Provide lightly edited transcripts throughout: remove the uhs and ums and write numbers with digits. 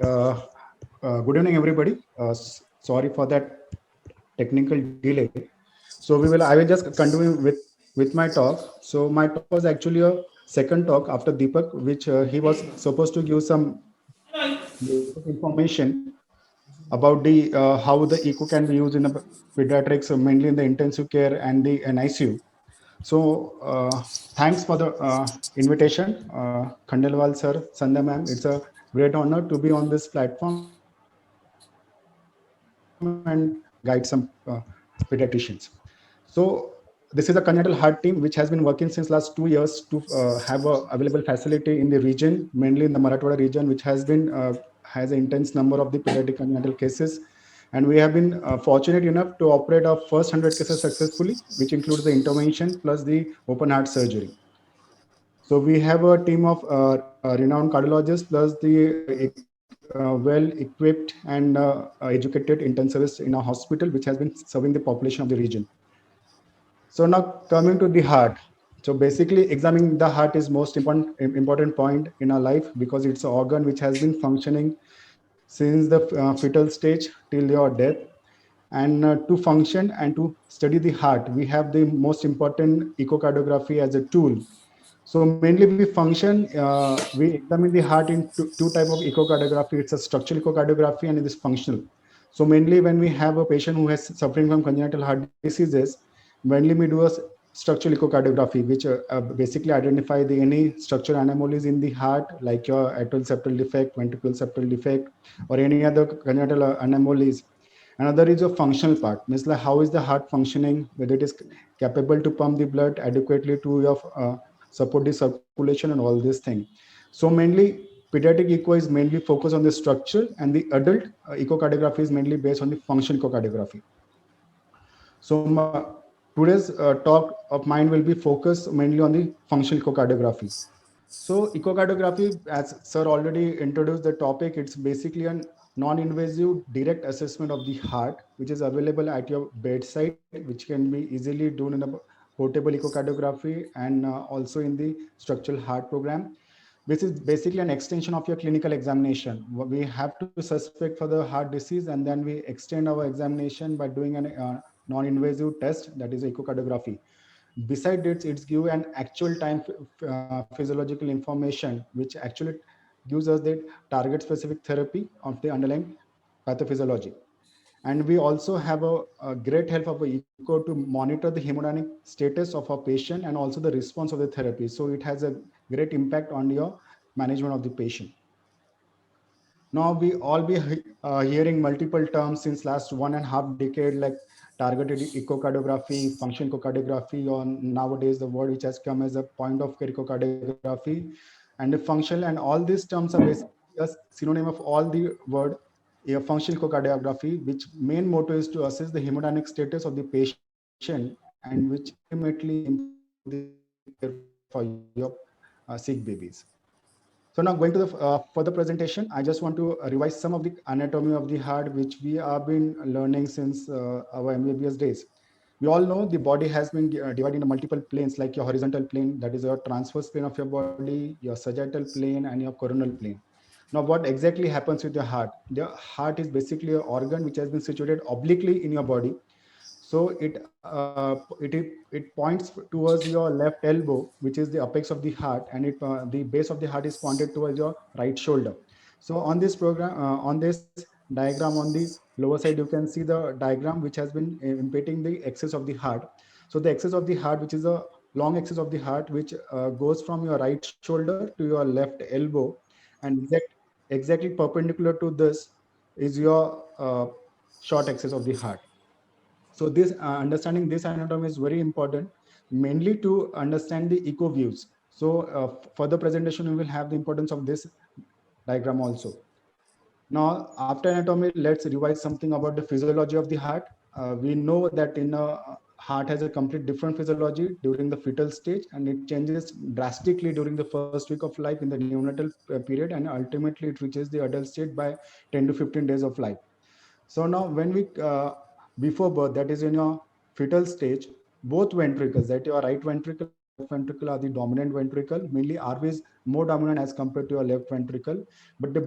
Good evening, everybody. Sorry for that technical delay. I will just continue with my talk. So my talk was actually a second talk after Deepak, which he was supposed to give some basic information about the how the echo can be used in the pediatrics, mainly in the intensive care and the NICU. Thanks for the invitation, Khandelwal sir, Sandhya ma'am. It's a great honor to be on this platform and guide some pediatricians. So this is a congenital heart team which has been working since last 2 years to have a available facility in the region, mainly in the Marathwada region, which has an intense number of the pediatric congenital cases. And we have been fortunate enough to operate our first 100 cases successfully, which includes the intervention plus the open heart surgery. So we have a team of renowned cardiologists plus the well-equipped and educated intensivists in our hospital, which has been serving the population of the region. So now coming to the heart. So basically, examining the heart is most important point in our life because it's an organ which has been functioning since the fetal stage till your death. And to function and to study the heart, we have the most important echocardiography as a tool. So mainly we function, we examine the heart in two type of echocardiography. It's a structural echocardiography and it is functional. So mainly when we have a patient who has suffering from congenital heart diseases, mainly we do a structural echocardiography, which basically identify the any structural anomalies in the heart, like your atrial septal defect, ventricular septal defect, or any other congenital anomalies. Another is a functional part, means like how is the heart functioning, whether it is capable to pump the blood adequately to your support the circulation and all these things. So mainly pediatric echo is mainly focused on the structure, and the adult echocardiography is mainly based on the functional echocardiography. Today's talk of mine will be focused mainly on the functional echocardiography. So echocardiography, as sir already introduced the topic, it's basically a non-invasive direct assessment of the heart, which is available at your bedside, which can be easily done in a portable echocardiography and also in the structural heart program. This is basically an extension of your clinical examination. We have to suspect for the heart disease, and then we extend our examination by doing an non-invasive test, that is echocardiography. Beside it, it's give an actual time physiological information, which actually gives us the target specific therapy of the underlying pathophysiology. And we also have a great help of echo to monitor the hemodynamic status of our patient and also the response of the therapy. So it has a great impact on your management of the patient. Now we all be hearing multiple terms since last 1.5 decade, like targeted echocardiography, function echocardiography, or nowadays the word which has come as a point of care echocardiography, and the functional, and all these terms are basically a synonym of all the word a functional echocardiography, which main motto is to assess the hemodynamic status of the patient and which ultimately improve the care for your sick babies. So now going to the further presentation, I just want to revise some of the anatomy of the heart, which we have been learning since our MBBS days. We all know the body has been divided into multiple planes, like your horizontal plane, that is your transverse plane of your body, your sagittal plane, and your coronal plane. Now, what exactly happens with the heart? The heart is basically an organ which has been situated obliquely in your body. So it points towards your left elbow, which is the apex of the heart, and the base of the heart is pointed towards your right shoulder. So on this program, on this diagram on the lower side, you can see the diagram which has been imitating the axis of the heart. So the axis of the heart, which is a long axis of the heart, which goes from your right shoulder to your left elbow, and exactly perpendicular to this is your short axis of the heart. So this understanding this anatomy is very important, mainly to understand the echo views. So for the presentation, we will have the importance of this diagram also. Now, after anatomy, let's revise something about the physiology of the heart. We know that in a heart has a complete different physiology during the fetal stage, and it changes drastically during the first week of life in the neonatal period, and ultimately it reaches the adult state by 10 to 15 days of life. So now when we before birth, that is in your fetal stage, both ventricles, that your right ventricle and ventricle are the dominant ventricle. Mainly RV is more dominant as compared to your left ventricle, but they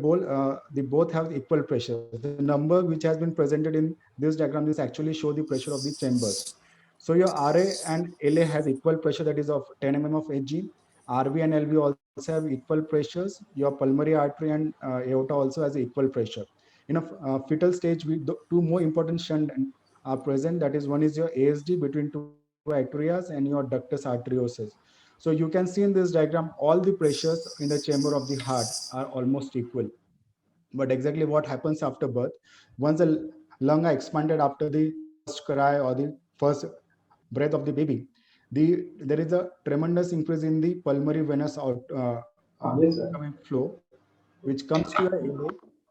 both have equal pressure. The number which has been presented in this diagram is actually show the pressure of the chambers. So your RA and LA has equal pressure, that is of 10 mm of Hg. RV and LV also have equal pressures. Your pulmonary artery and aorta also has equal pressure. In a fetal stage, two more important shunt are present. That is, one is your ASD between two atrias and your ductus arteriosus. So you can see in this diagram all the pressures in the chamber of the heart are almost equal. But exactly what happens after birth, once the lung are expanded after the first cry or the first breath of the baby, there is a tremendous increase in the pulmonary venous outgoing flow, which comes to your LA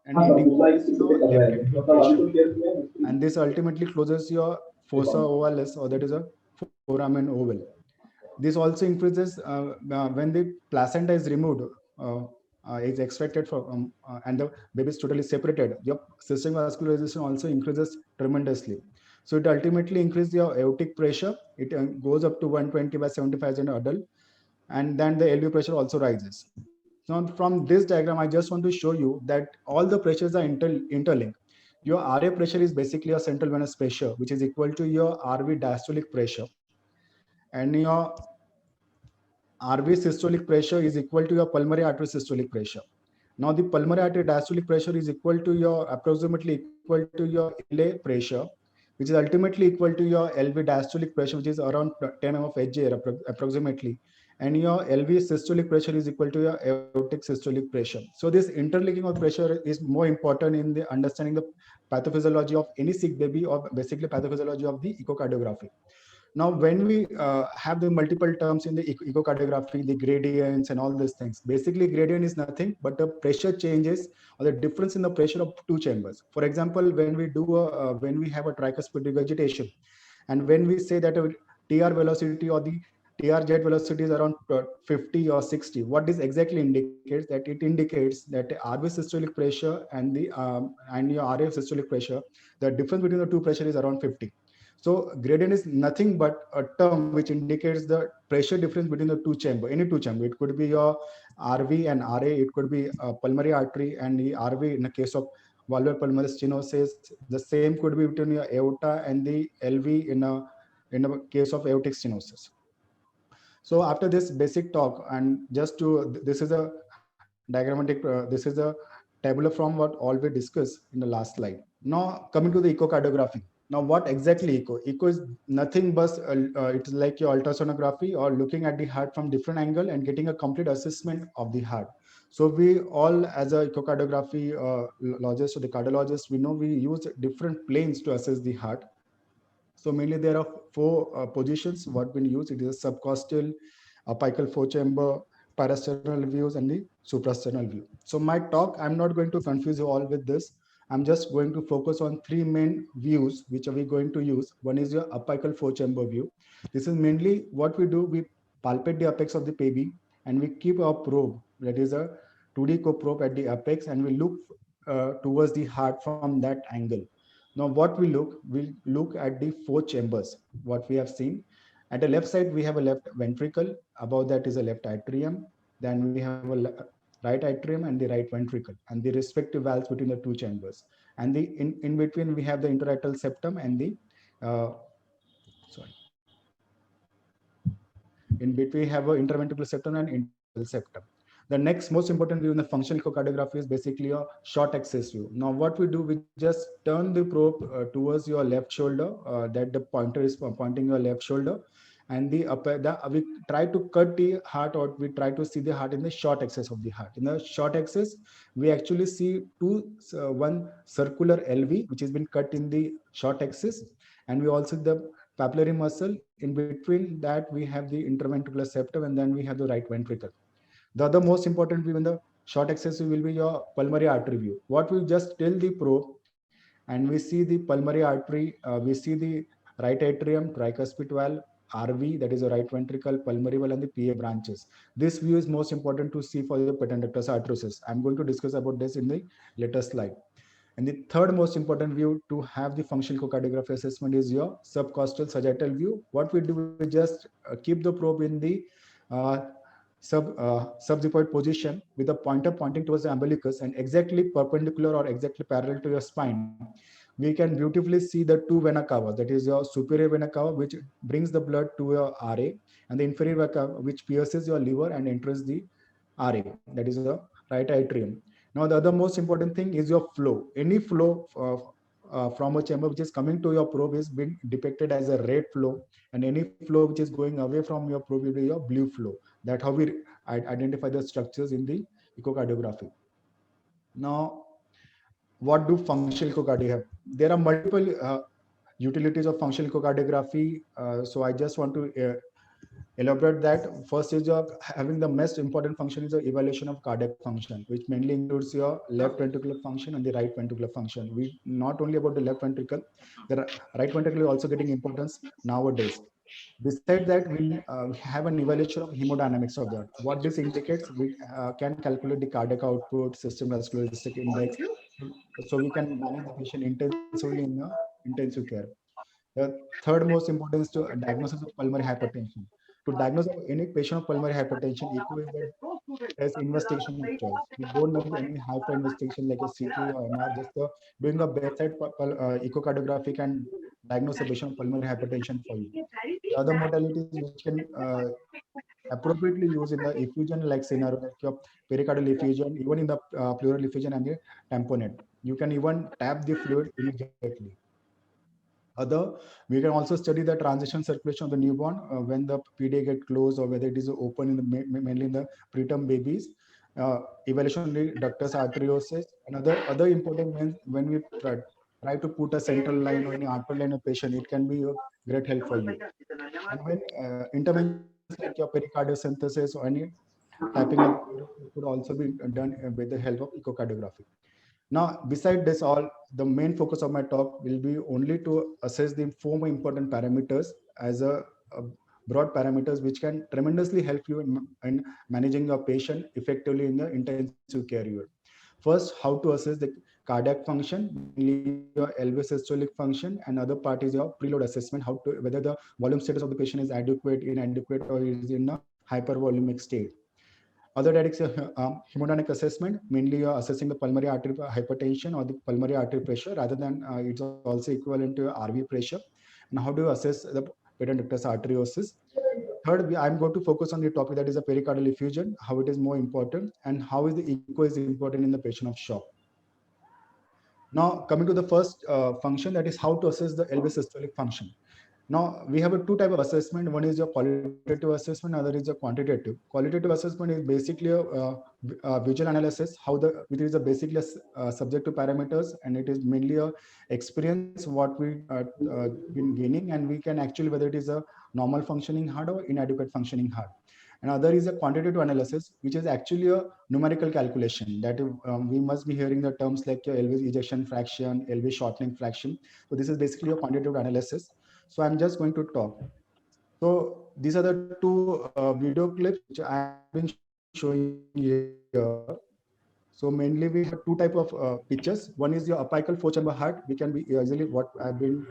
and it increases your left atrial pressure. And this ultimately closes your fossa ovalis, or that is a foramen oval. This also increases when the placenta is removed, uh, is extracted from, and the baby is totally separated. Your systemic vascularization also increases tremendously. So it ultimately increases your aortic pressure. It goes up to 120/75 as an adult, and then the LV pressure also rises. Now, from this diagram, I just want to show you that all the pressures are interlinked. Your RA pressure is basically your central venous pressure, which is equal to your RV diastolic pressure, and your RV systolic pressure is equal to your pulmonary artery systolic pressure. Now, the pulmonary artery diastolic pressure is equal to your approximately equal to your LA pressure, which is ultimately equal to your LV diastolic pressure, which is around 10 mm of HJ approximately. And your LV systolic pressure is equal to your aortic systolic pressure. So this interlinking of pressure is more important in the understanding the pathophysiology of any sick baby, or basically pathophysiology of the echocardiography. Now, when we have the multiple terms in the echocardiography, the gradients and all these things, basically gradient is nothing but the pressure changes or the difference in the pressure of two chambers. For example, when we have a tricuspid regurgitation, and when we say that a TR velocity or the TR jet velocity is around 50 or 60, what this exactly indicates? That it indicates that the RV systolic pressure and the and your RF systolic pressure, the difference between the two pressure is around 50. So gradient is nothing but a term which indicates the pressure difference between the two chamber, any two chamber. It could be your RV and RA, it could be pulmonary artery and the RV in the case of valvular pulmonary stenosis. The same could be between your aorta and the LV in a case of aortic stenosis. So after this basic talk, and just to, this is a diagrammatic, this is a tabular from what all we discussed in the last slide. Now coming to the echocardiography. Now what exactly echo? Echo is nothing but it's like your ultrasonography or looking at the heart from different angle and getting a complete assessment of the heart. So we all, as a echocardiography logist or the cardiologist, we know we use different planes to assess the heart. So mainly there are four positions what we use. It is a subcostal, apical four-chamber, parasternal views, and the suprasternal view. So my talk, I'm not going to confuse you all with this. I'm just going to focus on three main views which are we going to use. One is your apical four-chamber view. This is mainly what we do. We palpate the apex of the baby, and we keep a probe, that is a 2D probe at the apex, and we look towards the heart from that angle. Now, what we look at the four chambers, what we have seen. At the left side, we have a left ventricle. Above that is a left atrium. Then we have a right atrium and the right ventricle, and the respective valves between the two chambers. And in between, we have the interatrial septum and the, sorry. In between, we have an interventricular septum and interatrial septum. The next most important view in the functional echocardiography is basically a short axis view. Now, what we do, we just turn the probe towards your left shoulder, that the pointer is pointing your left shoulder, and we try to cut the heart, or we try to see the heart in the short axis of the heart. In the short axis, we actually see one circular LV, which has been cut in the short axis, and we also the papillary muscle. In between that, we have the interventricular septum, and then we have the right ventricle. The other most important view in the short axis will be your pulmonary artery view. What we just tilt the probe, and we see the pulmonary artery, we see the right atrium, tricuspid valve, RV, that is the right ventricle, pulmonary valve, and the PA branches. This view is most important to see for the patent ductus arteriosus. I'm going to discuss about this in the later slide. And the third most important view to have the functional echocardiography assessment is your subcostal sagittal view. What we do is just keep the probe in the uh, subxiphoid position with the pointer pointing towards the umbilicus and exactly perpendicular or exactly parallel to your spine. We can beautifully see the two vena cava, that is your superior vena cava, which brings the blood to your RA, and the inferior vena cava, which pierces your liver and enters the RA, that is the right atrium. Now, the other most important thing is your flow. Any flow from a chamber which is coming to your probe is being depicted as a red flow, and any flow which is going away from your probe will be your blue flow. That's how we identify the structures in the echocardiography. Now, what do functional echocardiogram have? There are multiple utilities of functional echocardiography. So I just want to elaborate that. First is your having the most important function is the evaluation of cardiac function, which mainly includes your left ventricular function and the right ventricular function. We not only about the left ventricle, the right ventricle is also getting importance nowadays. Beside that, we have an evaluation of hemodynamics of that. What this indicates, we can calculate the cardiac output, system vascular index, so we can manage the patient intensively in the intensive care. The third most important is to diagnosis of pulmonary hypertension. To diagnose any patient of pulmonary hypertension, echo is the test investigation of choice. We don't need any hyper investigation like a CT or MR. Just doing a bedside echocardiography can diagnose a patient of pulmonary hypertension for you. The other modalities which can appropriately use in the effusion like scenario, like your pericardial effusion, even in the pleural effusion and the tamponade. You can even tap the fluid immediately. Other, we can also study the transition circulation of the newborn when the PDA get closed or whether it is open in the mainly in the preterm babies. Evaluation of the ductus arteriosus. Another important when we try to put a central line or any arterial line of patient, it can be a great help for you. And when interventions like your pericardiosynthesis or any typing of could also be done with the help of echocardiography. Now, beside this all, the main focus of my talk will be only to assess the four more important parameters as a broad parameters which can tremendously help you in managing your patient effectively in the intensive care unit. First, how to assess the cardiac function, mainly your LV systolic function, and other part is your preload assessment, how to whether the volume status of the patient is adequate, inadequate, or is in a hypervolumic state. Other direct hemodynamic assessment, mainly assessing the pulmonary artery hypertension or the pulmonary artery pressure, rather than it's also equivalent to RV pressure. And how do you assess the patent ductus arteriosus? Third, I'm going to focus on the topic that is a pericardial effusion, how it is more important, and how is the echo is important in the patient of shock. Now, coming to the first function, that is how to assess the LV systolic function. Now, we have a two type of assessment. One is your qualitative assessment, other is your quantitative. Qualitative assessment is basically a visual analysis, how the which is a basically subjective parameters, and it is mainly a experience what we been gaining, and we can actually whether it is a normal functioning heart or inadequate functioning heart. And other is a quantitative analysis, which is actually a numerical calculation that we must be hearing the terms like your LV ejection fraction, LV shortening fraction. So this is basically a quantitative analysis. So I'm just going to talk. So these are the two video clips which I have been showing here. So mainly we have two type of pictures. One is your apical four chamber heart. We can be easily what I've been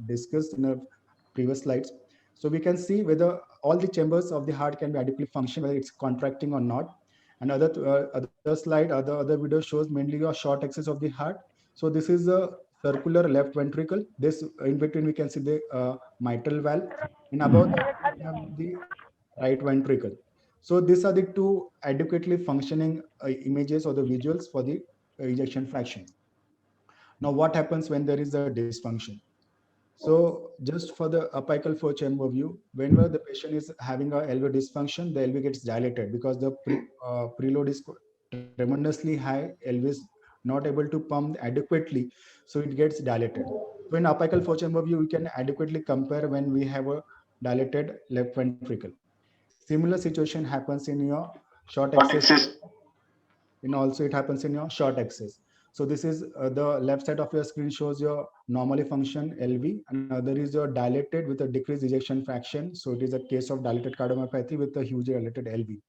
discussed in the previous slides. So we can see whether all the chambers of the heart can be adequately function, whether it's contracting or not. And other slide, other video shows mainly your short axis of the heart. So this is a circular left ventricle. This in between we can see the mitral valve, and above that we have the right ventricle. So these are the two adequately functioning images or the visuals for the ejection fraction. Now, what happens when there is a dysfunction? So just for the apical four chamber view, whenever the patient is having a LV dysfunction, the LV gets dilated because the preload is tremendously high. LV is not able to pump adequately, so it gets dilated. So in apical four chamber view, we can adequately compare when we have a dilated left ventricle. Similar situation happens in your short axis, and also it happens in your short axis. So this is the left side of your screen shows your normally function LV, and other is your dilated with a decreased ejection fraction. So it is a case of dilated cardiomyopathy with a huge dilated LV.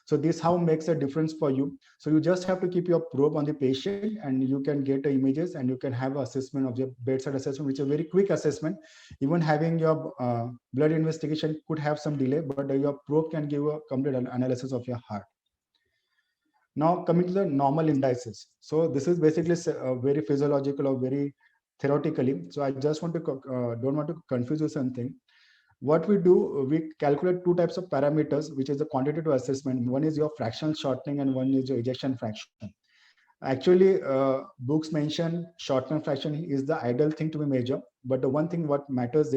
So this how makes a difference for you. So you just have to keep your probe on the patient, and you can get the images, and you can have assessment of your bedside assessment, which is a very quick assessment. Even having your blood investigation could have some delay, but your probe can give a complete analysis of your heart. Now coming to the normal indices. So this is basically very physiological or very theoretically. So I just want to don't want to confuse you something. What we do, we calculate two types of parameters, which is the quantitative assessment. One is your fractional shortening and one is your ejection fraction. Actually, books mention shortening fraction is the ideal thing to be measured, but the one thing what matters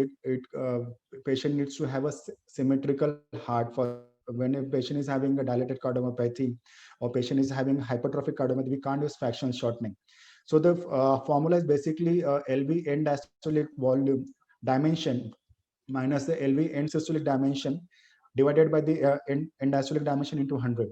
patient needs to have a symmetrical heart. For when a patient is having a dilated cardiomyopathy or patient is having hypertrophic cardiomyopathy, we can't use fractional shortening. So the formula is basically LV end diastolic volume dimension minus the LV end systolic dimension divided by the end diastolic dimension into 100.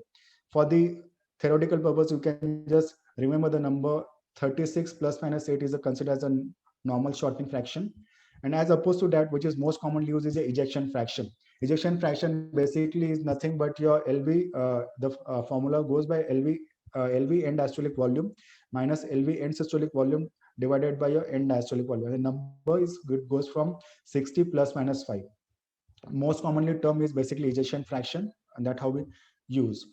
For the theoretical purpose, you can just remember the number 36 plus minus 8 is considered as a normal shortening fraction. And as opposed to that, which is most commonly used, is the ejection fraction. Ejection fraction basically is nothing but your LV, the formula goes by LV end diastolic volume minus LV end systolic volume divided by your end diastolic volume. The number is good goes from 60 plus minus 5. Most commonly term is basically ejection fraction, and that's how we use.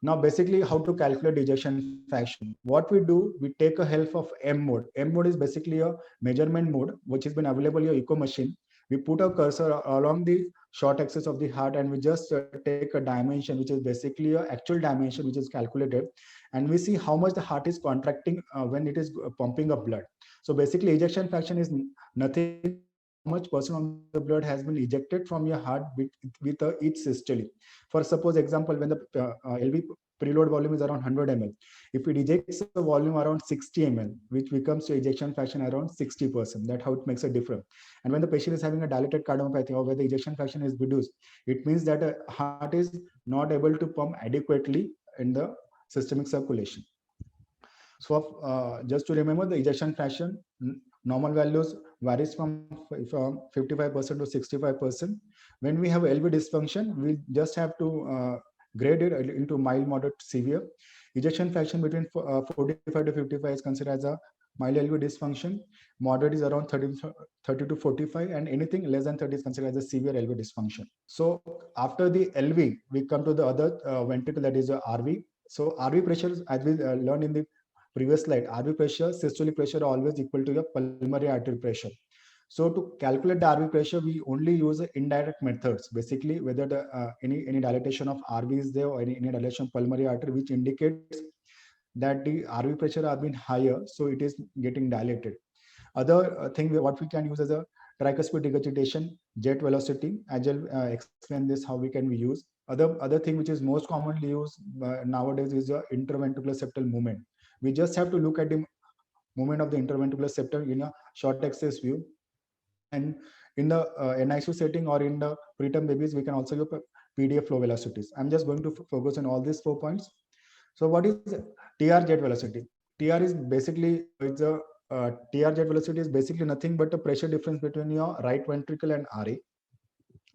Now, basically, how to calculate ejection fraction? What we do, we take a help of M mode. M mode is basically a measurement mode, which has been available in your echo machine. We put a cursor along the short axis of the heart, and we just take a dimension, which is basically a actual dimension, which is calculated, and we see how much the heart is contracting when it is pumping up blood. So basically, ejection fraction is nothing but how much percent of the blood has been ejected from your heart with each systole. For suppose example, when the LV preload volume is around 100 ml, if it ejects a volume around 60 ml, which becomes to ejection fraction around 60%. That's how it makes a difference. And when the patient is having a dilated cardiomyopathy or where the ejection fraction is reduced, it means that the heart is not able to pump adequately in the systemic circulation. So just to remember, the ejection fraction normal values varies from 55% to 65%. When we have LV dysfunction, we just have to grade it into mild, moderate, severe. Ejection fraction between 45 to 55 is considered as a mild LV dysfunction. Moderate is around 30 to 45, and anything less than 30 is considered as a severe LV dysfunction. So after the LV, we come to the other ventricle, that is the RV. So RV pressure, as we learned in the previous slide, RV pressure, systolic pressure are always equal to your pulmonary artery pressure. So to calculate the RV pressure, we only use indirect methods. Basically, whether the any dilatation of RV is there or any dilation of pulmonary artery, which indicates that the RV pressure has been higher, so it is getting dilated. Other thing what we can use as a tricuspid regurgitation, jet velocity. As I'll explain this how we can use. Other thing which is most commonly used nowadays is your interventricular septal movement. We just have to look at the movement of the interventricular septum in a short axis view. And in the NICU setting or in the preterm babies, we can also use PDF flow velocities. I'm just going to focus on all these 4 points. So what is TR jet velocity? TR is basically TR jet velocity is basically nothing but the pressure difference between your right ventricle and RA.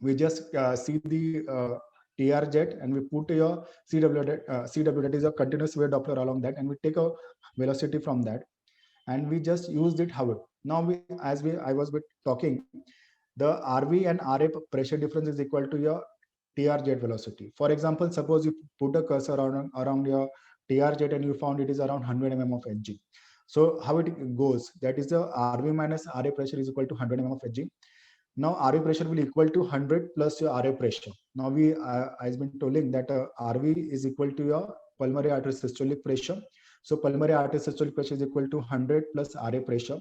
We just see the TR jet and we put your CW, that is a continuous wave Doppler along that, and we take a velocity from that, and we just used it. However, now I was talking, the RV and RA pressure difference is equal to your TR jet velocity. For example, suppose you put a cursor around your TR jet and you found it is around 100 mm of Hg. So how it goes, that is the RV minus RA pressure is equal to 100 mm of Hg. Now RV pressure will equal to 100 plus your RA pressure. Now we I've been telling that RV is equal to your pulmonary artery systolic pressure. So pulmonary artery systolic pressure is equal to 100 plus RA pressure,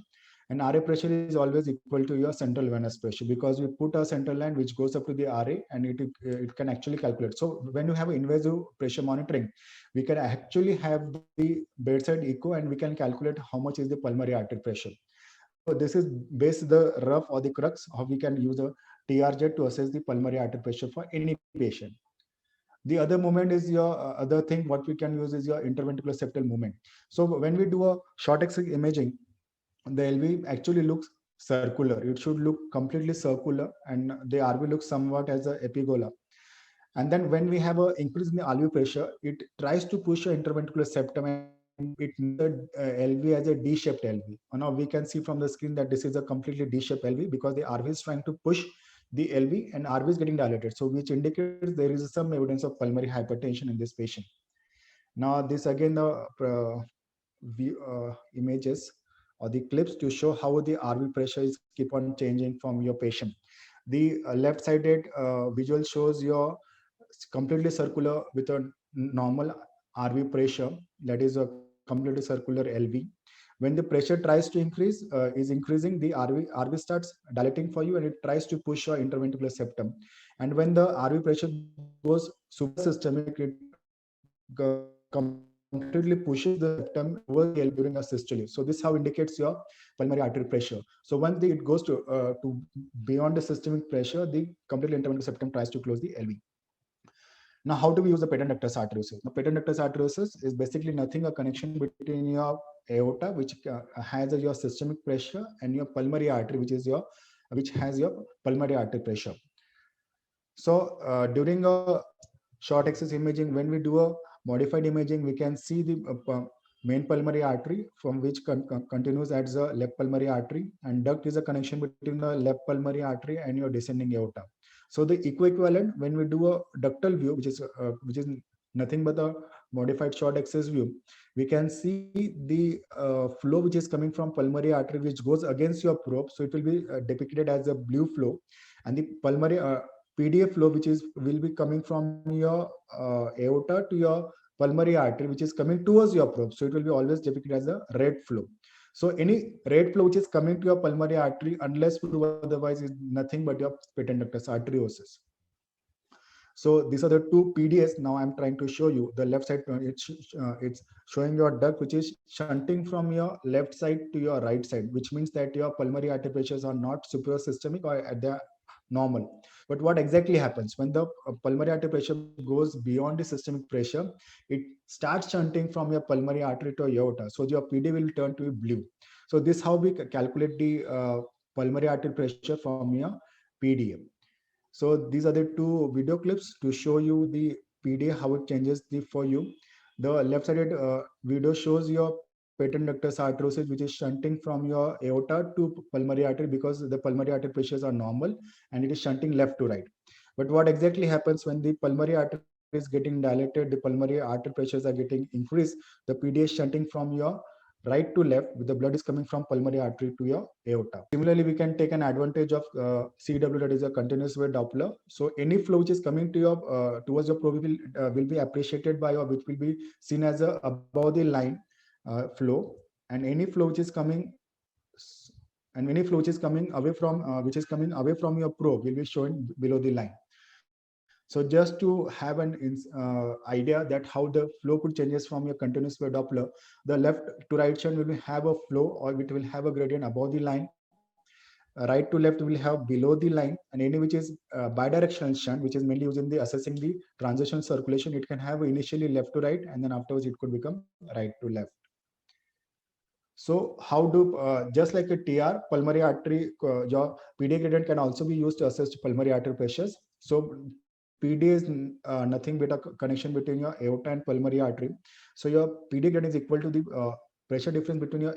and RA pressure is always equal to your central venous pressure, because we put a central line which goes up to the RA, and it can actually calculate. So when you have invasive pressure monitoring, we can actually have the bedside echo and we can calculate how much is the pulmonary artery pressure. So this is based the rough or the crux how we can use a TRZ to assess the pulmonary artery pressure for any patient. The other movement is your other thing what we can use is your interventricular septal movement. So when we do a short X-ray imaging, the LV actually looks circular. It should look completely circular, and the RV looks somewhat as a epigola. And then when we have a increase in the RV pressure, it tries to push your interventricular septum and it makes a LV as a D-shaped LV. Now we can see from the screen that this is a completely D-shaped LV because the RV is trying to push the LV and RV is getting dilated. So which indicates there is some evidence of pulmonary hypertension in this patient. Now this again the images or the clips to show how the RV pressure is keep on changing from your patient. The left-sided visual shows your completely circular with a normal RV pressure, that is a completely circular LV. When the pressure tries to increase, is increasing, the RV starts dilating for you and it tries to push your interventricular septum. And when the RV pressure goes suprasystemic, it completely pushes the septum towards the LV during a systole. So this how indicates your pulmonary artery pressure. So once it goes to beyond the systemic pressure, the completely interventricular septum tries to close the LV. Now, how do we use the patent ductus arteriosus? Now, patent ductus arteriosus is basically nothing a connection between your aorta, which has your systemic pressure, and your pulmonary artery, which has your pulmonary artery pressure. So during a short axis imaging, when we do a modified imaging, we can see the main pulmonary artery from which continues as the left pulmonary artery, and duct is a connection between the left pulmonary artery and your descending aorta. So the equivalent when we do a ductal view, which is nothing but a modified short axis view, we can see the flow which is coming from pulmonary artery which goes against your probe. So it will be depicted as a blue flow, and the pulmonary PDA flow which is will be coming from your aorta to your pulmonary artery which is coming towards your probe. So it will be always depicted as a red flow. So any red flow which is coming to your pulmonary artery, unless prove otherwise, is nothing but your patent ductus arteriosus. So these are the two PDAs. Now I'm trying to show you the left side. It's showing your duct which is shunting from your left side to your right side, which means that your pulmonary artery pressures are not superior systemic or at the normal. But what exactly happens when the pulmonary artery pressure goes beyond the systemic pressure? It starts shunting from your pulmonary artery to aorta. So your PD will turn to blue. So this how we calculate the pulmonary artery pressure from your PDA. So these are the two video clips to show you the PDA, how it changes for you. The left-sided video shows your patent ductus arteriosus, which is shunting from your aorta to pulmonary artery because the pulmonary artery pressures are normal and it is shunting left to right. But what exactly happens when the pulmonary artery is getting dilated, the pulmonary artery pressures are getting increased, the PDA is shunting from your right to left, the blood is coming from pulmonary artery to your aorta. Similarly, we can take an advantage of CW, that is a continuous wave Doppler. So any flow which is coming to your towards your probe will be appreciated by, or which will be seen as a above the line flow, and any flow which is coming away from your probe will be shown below the line. So just to have an idea that how the flow could changes from your continuous wave Doppler, the left to right shunt will have a flow, or it will have a gradient above the line. Right to left will have below the line, and any which is bidirectional shunt, which is mainly used in the assessing the transition circulation, it can have initially left to right, and then afterwards it could become right to left. So how do, just like a TR, pulmonary artery, your PD gradient can also be used to assess pulmonary artery pressures. So PD is nothing but a connection between your aorta and pulmonary artery. So your PD gradient is equal to the pressure difference between your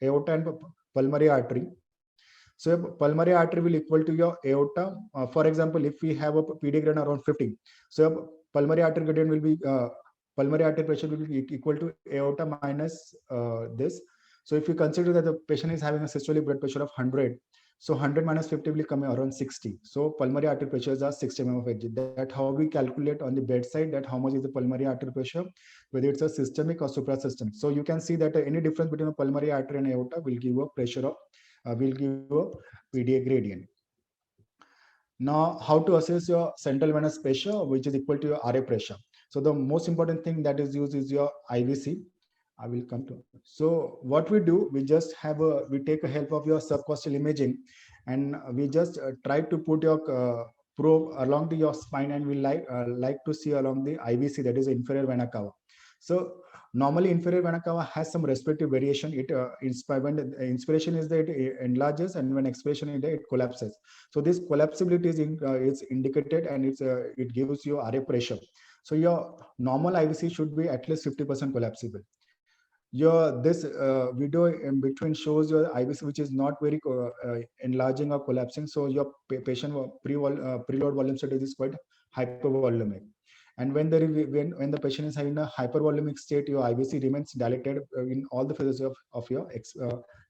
aorta and pulmonary artery. So your pulmonary artery will equal to your aorta. For example, if we have a PD gradient around 50, so your pulmonary artery gradient will be pulmonary artery pressure will be equal to aorta minus this. So if you consider that the patient is having a systolic blood pressure of 100, so 100 minus 50 will come around 60. So pulmonary artery pressures are 60 mm of Hg. That how we calculate on the bedside that how much is the pulmonary artery pressure, whether it's a systemic or suprasystemic. So you can see that any difference between a pulmonary artery and aorta will give a pressure of will give you a PDA gradient. Now, how to assess your central venous pressure, which is equal to your RA pressure. So the most important thing that is used is your IVC. I will come to. So what we do, we just have we take a help of your subcostal imaging, and we just try to put your probe along your spine, and we like to see along the IVC, that is inferior vena cava. So Normally, inferior vena cava has some respiratory variation. It when the inspiration is that it enlarges, and when expiration is there, it collapses. So this collapsibility is indicated, and it gives you RA pressure. So your normal IVC should be at least 50% collapsible. Your this video in between shows your IVC which is not very enlarging or collapsing. So your patient preload volume status is quite hypervolumic. And when when the patient is having a hypervolumic state, your IVC remains dilated in all the phases of your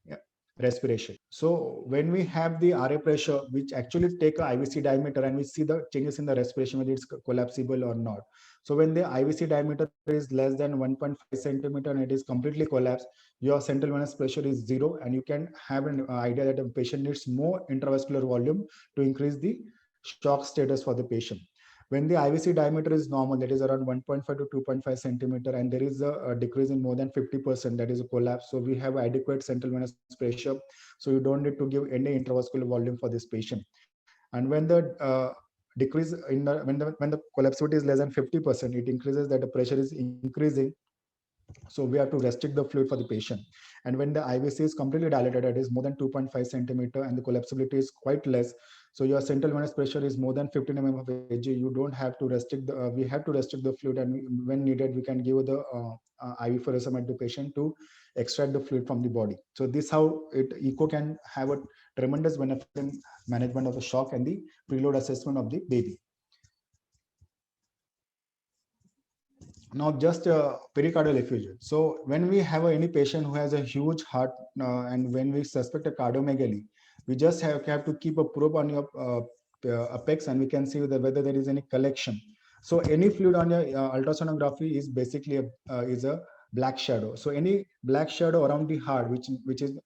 yeah, respiration. So when we have the RA pressure, which actually take a IVC diameter, and we see the changes in the respiration, whether it's collapsible or not. So when the IVC diameter is less than 1.5 centimeter and it is completely collapsed, your central venous pressure is 0, and you can have an idea that the patient needs more intravascular volume to increase the shock status for the patient. When the IVC diameter is normal, that is around 1.5 to 2.5 centimeter, and there is a decrease in more than 50%, that is a collapse. So we have adequate central venous pressure. So you don't need to give any intravascular volume for this patient. And when the decrease in when the collapsibility is less than 50%, it increases that the pressure is increasing. So we have to restrict the fluid for the patient. And when the IVC is completely dilated, it is more than 2.5 centimeter, and the collapsibility is quite less. So your central venous pressure is more than 15 mm of Hg. You don't have to restrict the. We have to restrict the fluid, and when needed, we can give the IV furosemide to patient to extract the fluid from the body. So this how echo can have a tremendous benefit in management of the shock and the preload assessment of the baby. Now, just pericardial effusion. So when we have any patient who has a huge heart, and when we suspect a cardiomegaly, we just have to keep a probe on your apex, and we can see whether there is any collection. So any fluid on your ultrasonography is basically is a black shadow. So any black shadow around the heart, which is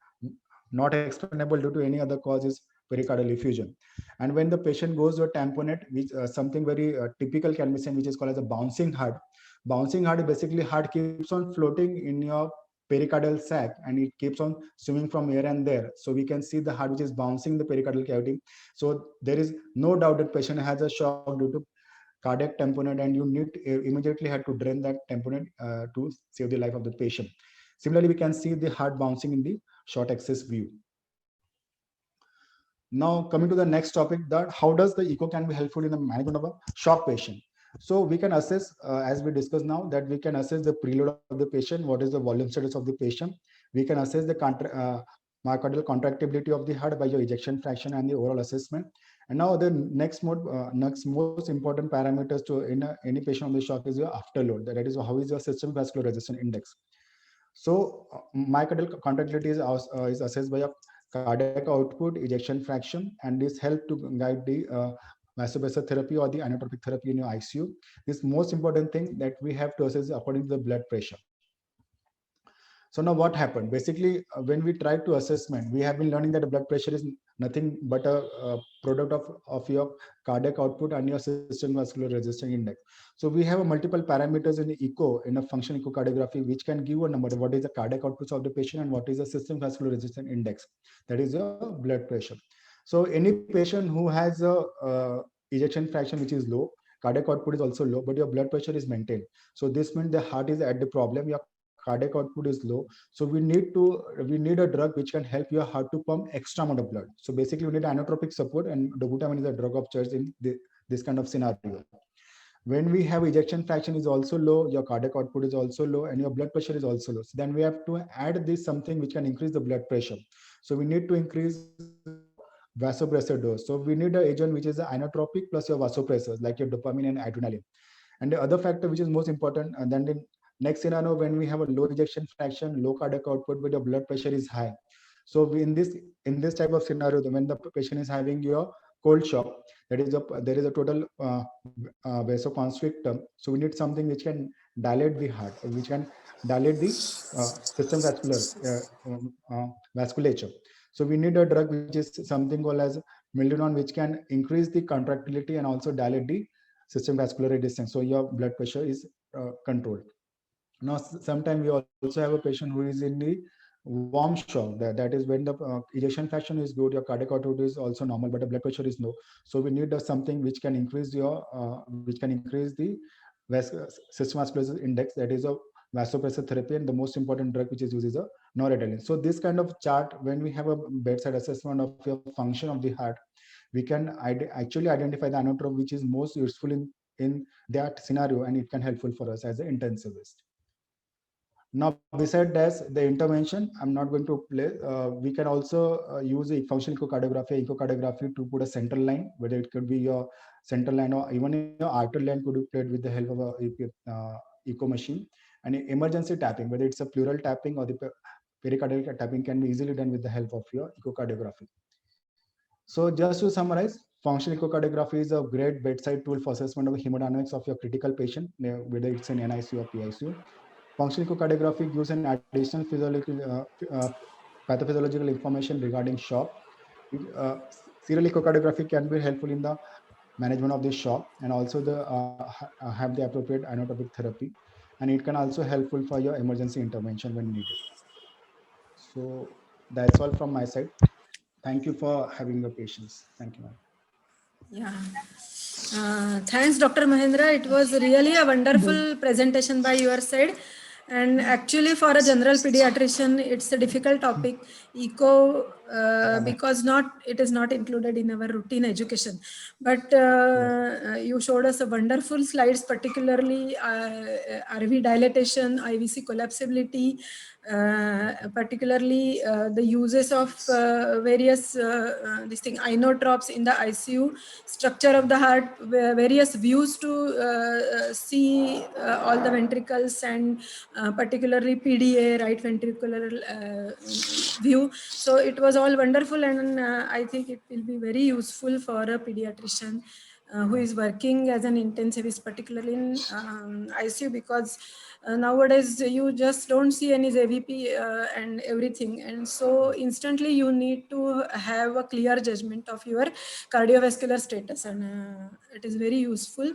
not explainable due to any other cause, is pericardial effusion. And when the patient goes to a tamponade, which something very typical can be seen, which is called as a bouncing heart. Bouncing heart, basically heart keeps on floating in your pericardial sac, and it keeps on swimming from here and there. So we can see the heart which is bouncing the pericardial cavity. So there is no doubt that patient has a shock due to cardiac tamponade, and you need immediately have to drain that tamponade to save the life of the patient. Similarly, we can see the heart bouncing in the short axis view. Now coming to the next topic, that how does the echo can be helpful in the management of a shock patient. So we can assess, as we discussed now, that we can assess the preload of the patient, what is the volume status of the patient. We can assess the myocardial contractibility of the heart by your ejection fraction and the overall assessment. And now the next most important parameters to in any patient on the shock is your afterload. That is, how is your systemic vascular resistance index. So myocardial contractility is assessed by a cardiac output, ejection fraction, and this help to guide the vasopressor therapy or the inotropic therapy in your ICU. This most important thing that we have to assess according to the blood pressure. So now what happened? Basically, when we tried to assessment, we have been learning that the blood pressure is nothing but a product of your cardiac output and your systemic vascular resistance index. So we have multiple parameters in the echo, in a functional echocardiography, which can give a number of what is the cardiac outputs of the patient and what is the systemic vascular resistance index. That is your blood pressure. So any patient who has a ejection fraction which is low, cardiac output is also low, but your blood pressure is maintained. So this means the heart is at the problem, your cardiac output is low. So we need a drug which can help your heart to pump extra amount of blood. So basically we need inotropic support, and dobutamine is a drug of choice in this kind of scenario. When we have ejection fraction is also low, your cardiac output is also low, and your blood pressure is also low. So then we have to add this something which can increase the blood pressure. So we need to increase vasopressor dose. So we need an agent which is inotropic plus your vasopressors like your dopamine and adrenaline. And the other factor which is most important, and then the next scenario, when we have a low ejection fraction, low cardiac output, but your blood pressure is high. So in this type of scenario, when the patient is having your cold shock, there is a total vasoconstrictor. So we need something which can dilate the heart, which can dilate the system vasculature. So we need a drug which is something called as milrinone, which can increase the contractility and also dilate the system vascular resistance. So your blood pressure is controlled. Now, sometimes we also have a patient who is in the warm shock. That is when the ejection fraction is good, your cardiac output is also normal, but the blood pressure is low. So we need something which can increase the system vascular index. That is a vasopressor therapy, and the most important drug which is used is a noradrenaline. So this kind of chart, when we have a bedside assessment of your function of the heart, we can actually identify the inotrope which is most useful in that scenario, and it can helpful for us as an intensivist. Now, beside that, the intervention, I'm not going to play. We can also use a functional echocardiography to put a central line, whether it could be your central line or even your arterial line could be played with the help of a echo machine. And emergency tapping, whether it's a pleural tapping or the pericardial tapping, can be easily done with the help of your echocardiography. So just to summarize, functional echocardiography is a great bedside tool for assessment of hemodynamics of your critical patient, whether it's in NICU or PICU. Functional echocardiography gives an additional pathophysiological information regarding shock. Uh, Serial echocardiography can be helpful in the management of the shock, and also have the appropriate inotropic therapy, and it can also helpful for your emergency intervention when needed. So that's all from my side. Thank you for having your patience. Thank you, ma'am. Yeah. Thanks, Dr. Mahendra. It was really a wonderful presentation by your side. And actually, for a general pediatrician, it's a difficult topic, echo, because it is not included in our routine education. But you showed us a wonderful slides, particularly RV dilatation, IVC collapsibility, particularly the uses of various this thing inotropes in the ICU, structure of the heart, various views to see all the ventricles, and particularly PDA, right ventricular view. So it was all wonderful, and I think it will be very useful for a pediatrician who is working as an intensivist, particularly in ICU, because nowadays you just don't see any AVP and everything, and so instantly you need to have a clear judgment of your cardiovascular status, and it is very useful.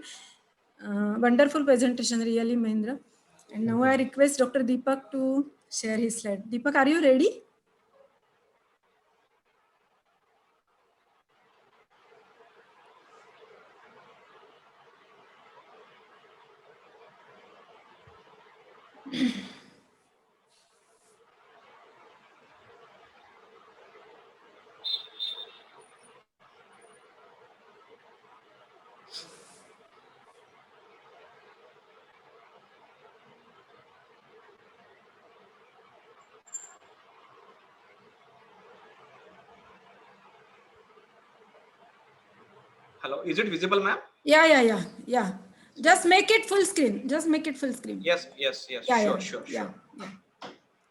Wonderful presentation, really, Mahendra. And now I request Dr. Deepak to share his slide. Deepak, are you ready? Hello, is it visible, ma'am? Yeah. Just make it full screen. Yes. Sure.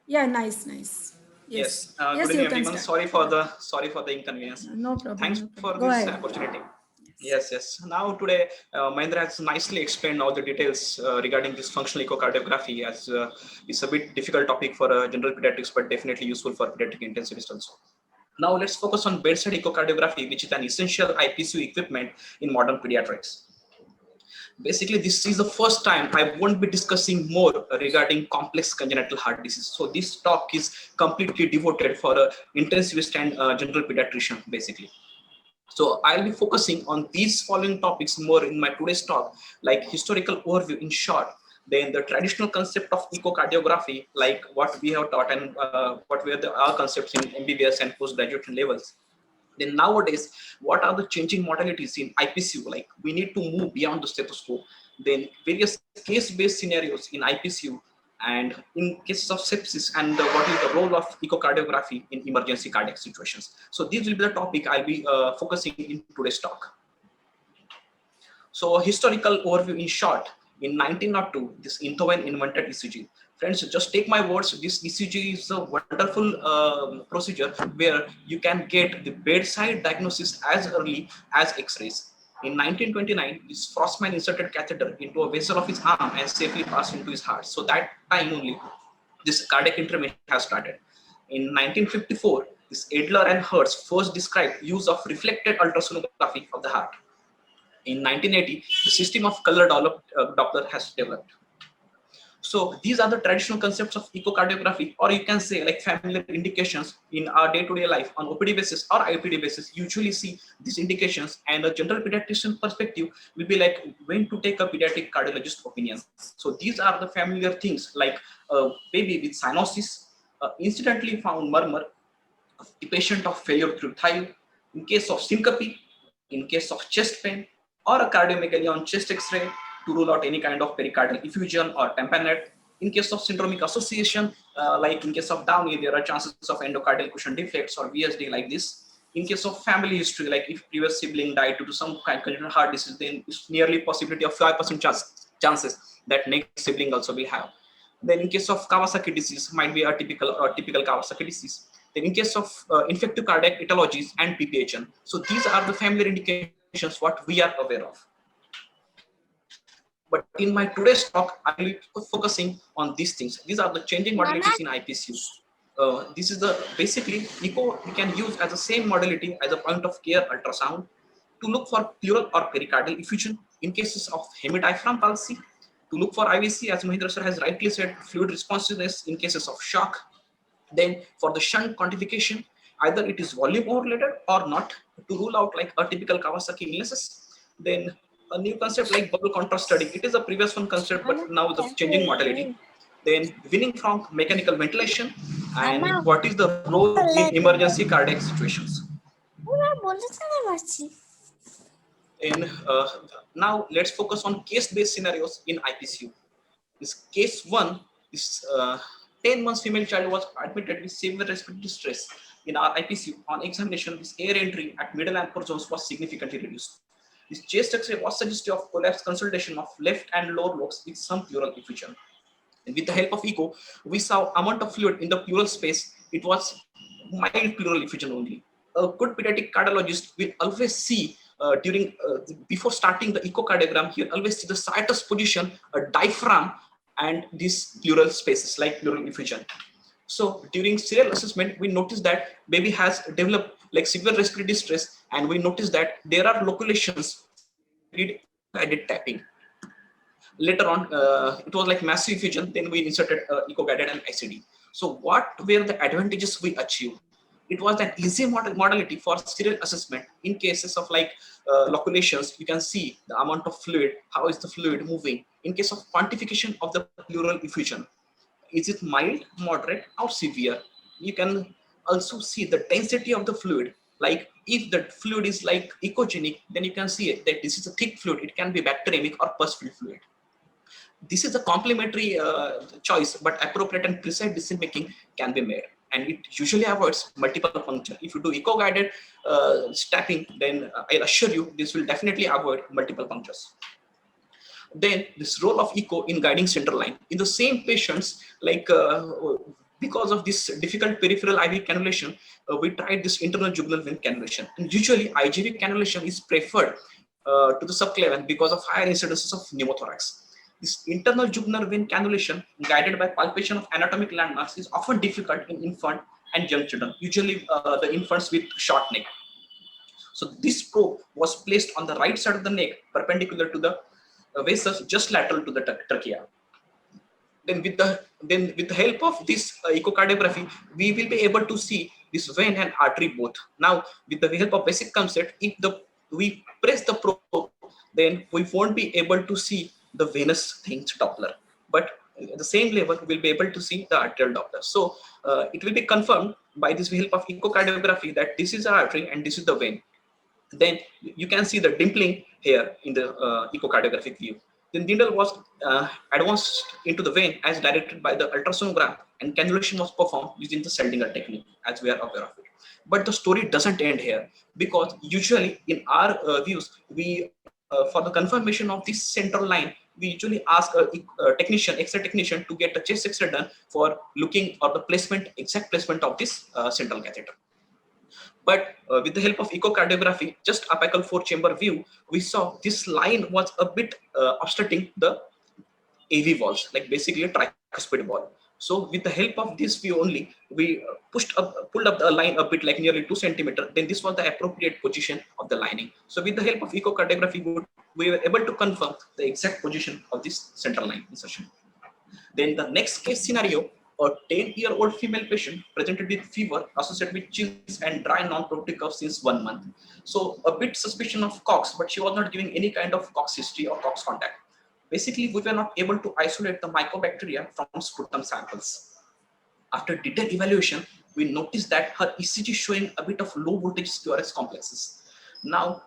Yeah, nice. Yes. Yes, Good you evening, can everyone. start. Sorry for the inconvenience. No problem. Thanks for Go this ahead. opportunity. Yes. Now today, Mahendra has nicely explained all the details regarding this functional echocardiography, as it's a bit difficult topic for general pediatrics, but definitely useful for pediatric intensivists also. Now let's focus on bedside echocardiography, which is an essential IPCU equipment in modern pediatrics. Basically, this is the first time I won't be discussing more regarding complex congenital heart disease. So this talk is completely devoted for intensivist and general pediatrician, basically. So I'll be focusing on these following topics more in my today's talk, like historical overview in short, then the traditional concept of echocardiography, like what we have taught and what were our concepts in MBBS and postgraduate levels. Then nowadays, what are the changing modalities in IPCU? Like we need to move beyond the stethoscope. Then various case-based scenarios in IPCU, and in cases of sepsis, and what is the role of echocardiography in emergency cardiac situations. So this will be the topic I'll be focusing in today's talk. So historical overview in short, in 1902, this Enthoven invented ECG. Friends, just take my words, this ECG is a wonderful procedure where you can get the bedside diagnosis as early as X-rays. In 1929, this Frostman inserted catheter into a vessel of his arm and safely passed into his heart. So that time only, this cardiac intervention has started. In 1954, this Adler and Hertz first described use of reflected ultrasonography of the heart. In 1980, the system of color Doppler has developed. So these are the traditional concepts of echocardiography, or you can say like familiar indications in our day-to-day life on OPD basis or IPD basis. Usually see these indications, and a general pediatrician perspective will be like when to take a pediatric cardiologist opinion. So these are the familiar things like a baby with cyanosis, incidentally found murmur, the patient of failure to thigh, in case of syncope, in case of chest pain, or a cardiomegaly on chest X-ray to rule out any kind of pericardial effusion or tamponade. In case of syndromic association, like in case of Downey, there are chances of endocardial cushion defects or VSD like this. In case of family history, like if previous sibling died due to some kind of congenital heart disease, then it's nearly possibility of 5% chances that next sibling also will have. Then in case of Kawasaki disease, might be a typical Kawasaki disease. Then in case of infective cardiac etiologies and PPHN. So these are the familiar indications what we are aware of. But in my today's talk, I will be focusing on these things. These are the changing modalities in IPCU. This is the basically echo we can use as the same modality as a point of care ultrasound to look for pleural or pericardial effusion in cases of hemidiaphragm palsy, to look for IVC, as Mahendra sir has rightly said, fluid responsiveness in cases of shock. Then for the shunt quantification, either it is volume overloaded or not, to rule out like a typical Kawasaki illnesses. Then a new concept like bubble contrast study. It is a previous one concept, but now the changing modality. Then winning from mechanical ventilation, and what is the role in emergency cardiac situations. And now let's focus on case-based scenarios in IPCU. This case one, this 10 months female child was admitted with severe respiratory distress. In our IPCU, on examination, this air entry at middle and upper zones was significantly reduced. This chest X-ray was suggestive of collapse consolidation of left and lower lobes with some pleural effusion. And with the help of echo, we saw amount of fluid in the pleural space. It was mild pleural effusion only. A good pediatric cardiologist will always see before starting the echocardiogram, he will always see the situs position, a diaphragm, and these pleural spaces like pleural effusion. So during serial assessment, we noticed that baby has developed like severe respiratory distress, and we noticed that there are loculations with guided tapping. Later on, it was like massive effusion. Then we inserted echo guided and ICD. So what were the advantages we achieved? It was an easy modality for serial assessment. In cases of like loculations, you can see the amount of fluid, how is the fluid moving. In case of quantification of the pleural effusion, is it mild, moderate, or severe? You can also see the density of the fluid. Like if the fluid is like echogenic, then you can see it, that this is a thick fluid. It can be bacteremic or pus-filled fluid. This is a complementary choice, but appropriate and precise decision making can be made. And it usually avoids multiple puncture. If you do echo-guided stabbing, then I assure you this will definitely avoid multiple punctures. Then this role of echo in guiding central line. In the same patients, like because of this difficult peripheral IV cannulation, we tried this internal jugular vein cannulation. And usually IJV cannulation is preferred to the subclavian because of higher incidences of pneumothorax. This internal jugular vein cannulation guided by palpation of anatomic landmarks is often difficult in infant and young children, usually the infants with short neck. So this probe was placed on the right side of the neck, perpendicular to the vessels, just lateral to the trachea. Then with the help of this echocardiography, we will be able to see this vein and artery both. Now, with the help of basic concept, if we press the probe, then we won't be able to see the venous things Doppler, but at the same level we'll be able to see the arterial Doppler. So it will be confirmed by this help of echocardiography that this is the artery and this is the vein. Then you can see the dimpling here in the echocardiographic view. The needle was advanced into the vein as directed by the ultrasonogram, and cannulation was performed using the Seldinger technique, as we are aware of it. But the story doesn't end here, because usually in our views, we for the confirmation of this central line, we usually ask a technician, X-ray technician, to get a chest X-ray done for looking at the placement, exact placement of this central catheter. But with the help of echocardiography, just apical 4-chamber view, we saw this line was a bit obstructing the AV walls, like basically a tricuspid wall. So with the help of this view only, we pulled up the line a bit, like nearly 2 centimeters. Then this was the appropriate position of the lining. So with the help of echocardiography, we were able to confirm the exact position of this central line insertion. Then the next case scenario, a 10-year-old female patient presented with fever associated with chills and dry non-productive cough since 1 month. So a bit suspicion of COX, but she was not giving any kind of COX history or COX contact. Basically, we were not able to isolate the mycobacteria from sputum samples. After detailed evaluation, we noticed that her ECG showing a bit of low voltage QRS complexes. Now,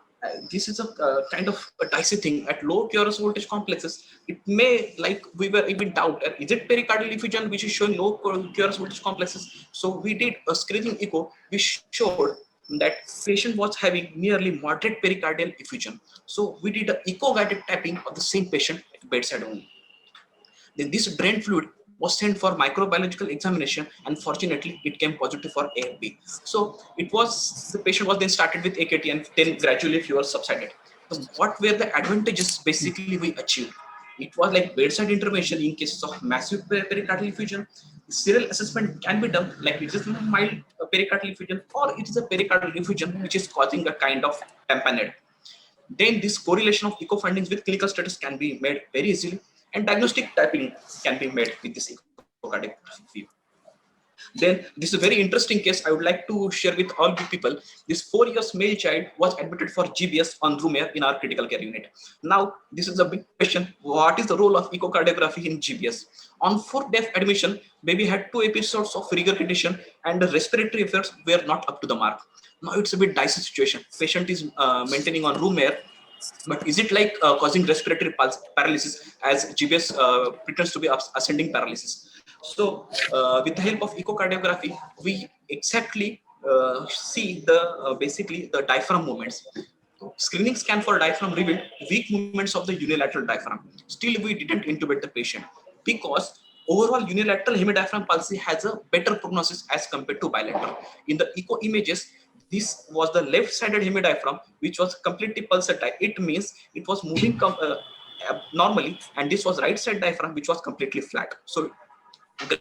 this is a kind of a dicey thing. At low QRS voltage complexes, it may, like we were even doubt, is it pericardial effusion which is showing low QRS voltage complexes? So we did a screening echo which showed that patient was having nearly moderate pericardial effusion. So we did an echo guided tapping of the same patient at bedside only. Then this drained fluid was sent for microbiological examination, and fortunately it came positive for AFB. So the patient was then started with AKT and then gradually fever subsided. So what were the advantages basically we achieved? It was like bedside intervention in cases of massive pericardial effusion. Serial assessment can be done like it is mild pericardial effusion or it is a pericardial effusion which is causing a kind of tamponade. Then this correlation of echo findings with clinical status can be made very easily, and diagnostic typing can be made with this echocardiographic view. Then this is a very interesting case I would like to share with all you people. This 4-year male child was admitted for GBS on room air in our critical care unit. Now, this is a big question. What is the role of echocardiography in GBS? On 4th day of admission, baby had 2 episodes of regurgitation and the respiratory effects were not up to the mark. Now it's a bit dicey situation. Patient is maintaining on room air, but is it like causing respiratory paralysis as GBS pretends to be ascending paralysis? So with the help of echocardiography, we exactly see the basically the diaphragm movements. Screening scan for diaphragm revealed weak movements of the unilateral diaphragm. Still, we didn't intubate the patient because overall unilateral hemidiaphragm palsy has a better prognosis as compared to bilateral. In the echo images, this was the left-sided hemidiaphragm which was completely pulsatile. It means it was moving normally, and this was right-side diaphragm which was completely flat. So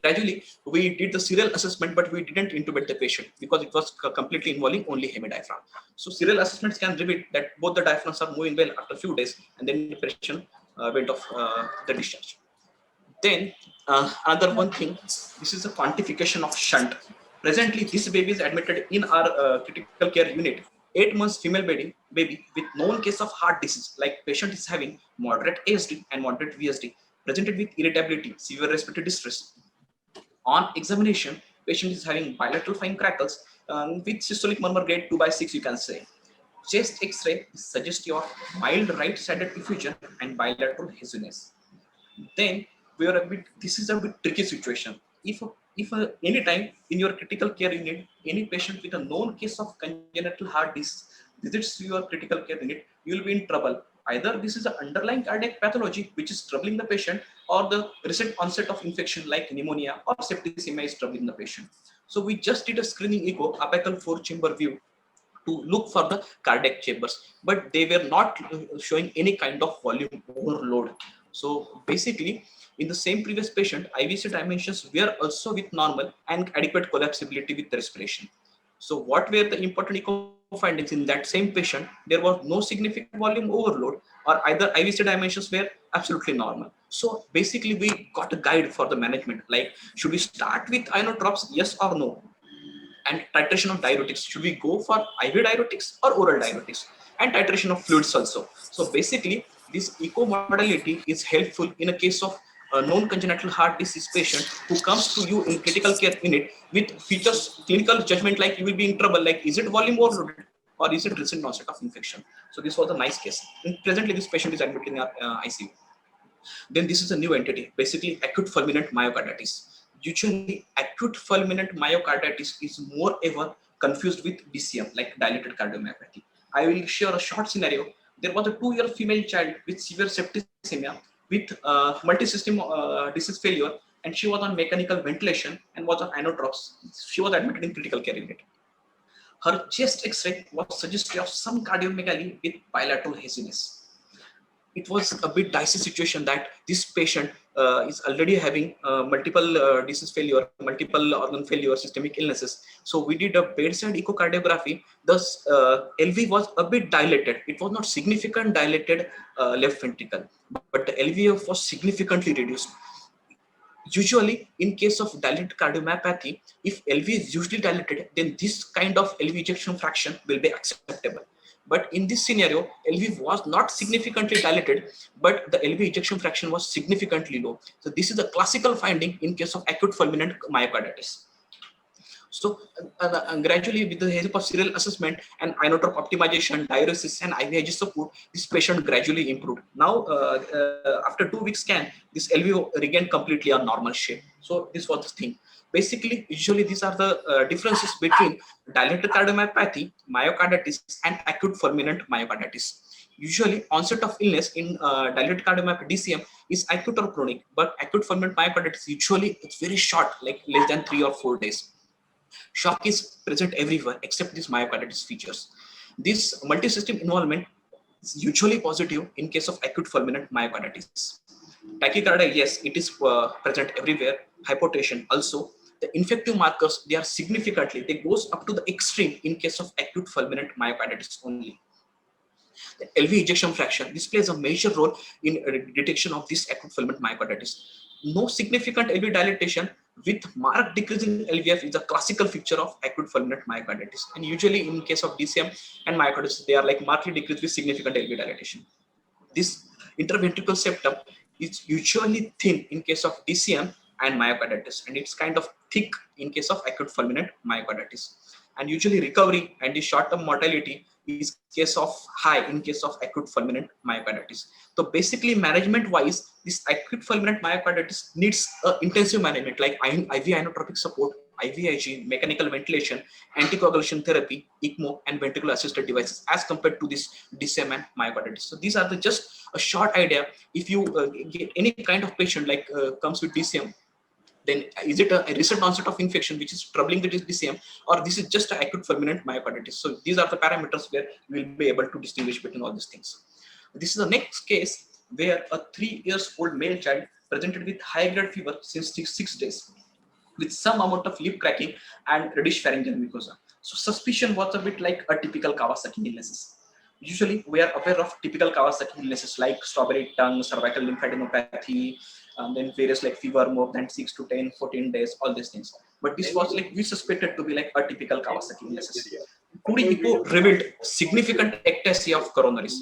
gradually we did the serial assessment, but we didn't intubate the patient because it was completely involving only hemidiaphragm. So serial assessments can reveal that both the diaphragms are moving well after a few days, and then the patient went off the discharge. Then another one thing, this is a quantification of shunt. Presently, this baby is admitted in our critical care unit. 8 months female baby with known case of heart disease, like patient is having moderate ASD and moderate VSD, presented with irritability, severe respiratory distress. On examination, patient is having bilateral fine crackles with systolic murmur grade 2/6, you can say. Chest X-ray is suggestive of mild right-sided effusion and bilateral haziness. Then this is a bit tricky situation. If any time in your critical care unit, any patient with a known case of congenital heart disease visits your critical care unit, you will be in trouble. Either this is an underlying cardiac pathology which is troubling the patient, or the recent onset of infection like pneumonia or septicemia is troubling the patient. So we just did a screening echo, apical 4-chamber view, to look for the cardiac chambers, but they were not showing any kind of volume overload. So basically, in the same previous patient, IVC dimensions were also with normal and adequate collapsibility with respiration. So what were the important echo findings in that same patient? There was no significant volume overload, or either IVC dimensions were absolutely normal. So basically, we got a guide for the management, like should we start with inotropes, yes or no? And titration of diuretics, should we go for IV diuretics or oral diuretics? And titration of fluids also. So basically, this echo modality is helpful in a case of a known congenital heart disease patient who comes to you in critical care unit with features, clinical judgment like you will be in trouble, like is it volume overloaded or is it recent onset of infection? So this was a nice case. And presently, this patient is admitted in our ICU. Then this is a new entity, basically acute fulminant myocarditis. Usually, acute fulminant myocarditis is more ever confused with DCM, like dilated cardiomyopathy. I will share a short scenario. There was a 2-year female child with severe septicemia with multi-system disease failure, and she was on mechanical ventilation and was on inotropes. She was admitted in critical care unit. Her chest X-ray was suggestive of some cardiomegaly with bilateral haziness. It was a bit dicey situation that this patient is already having multiple disease failure, multiple organ failure, systemic illnesses. So we did a bedside echocardiography. Thus, LV was a bit dilated. It was not significant dilated left ventricle, but the LVF was significantly reduced. Usually, in case of dilated cardiomyopathy, if LV is usually dilated, then this kind of LV ejection fraction will be acceptable. But in this scenario, LV was not significantly dilated, but the LV ejection fraction was significantly low. So this is a classical finding in case of acute fulminant myocarditis. So gradually, with the help of serial assessment and inotrope optimization, diuresis, and IVIG support, this patient gradually improved. Now, after 2 weeks scan, this LV regained completely a normal shape. So this was the thing. Basically, usually these are the differences between dilated cardiomyopathy, myocarditis, and acute fulminant myocarditis. Usually, onset of illness in dilated cardiomyopathy DCM is acute or chronic, but acute fulminant myocarditis usually it's very short, like less than 3 or 4 days. Shock is present everywhere except these myocarditis features. This multi-system involvement is usually positive in case of acute fulminant myocarditis. Tachycardia, yes, it is present everywhere. Hypotension also. The infective markers, they are significantly, they goes up to the extreme in case of acute fulminant myocarditis only. The LV ejection fraction, this plays a major role in detection of this acute fulminant myocarditis. No significant LV dilatation with marked decrease in LVF is a classical feature of acute fulminant myocarditis. And usually in case of DCM and myocarditis, they are like markedly decreased with significant LV dilatation. This interventricular septum is usually thin in case of DCM and myocarditis, and it's kind of thick in case of acute fulminant myocarditis. And usually recovery and the short-term mortality is case of high in case of acute fulminant myocarditis. So basically, management-wise, this acute fulminant myocarditis needs intensive management like IV inotropic support, IVIG, mechanical ventilation, anticoagulation therapy, ECMO, and ventricular-assisted devices as compared to this DCM and myocarditis. So these are just a short idea. If you get any kind of patient like comes with DCM, then is it a recent onset of infection which is troubling the DCM, or this is just an acute fulminant myocarditis? So these are the parameters where we will be able to distinguish between all these things. This is the next case where a 3-year-old male child presented with high-grade fever since 6 days with some amount of lip cracking and reddish pharyngeal mucosa. So suspicion was a bit like a typical Kawasaki illnesses. Usually we are aware of typical Kawasaki illnesses like strawberry tongue, cervical lymphadenopathy, and then various like fever more than 6 to 10, 14 days, all these things. But this was like we suspected to be like a typical Kawasaki illnesses. Cody echo revealed significant ectasia of coronaries.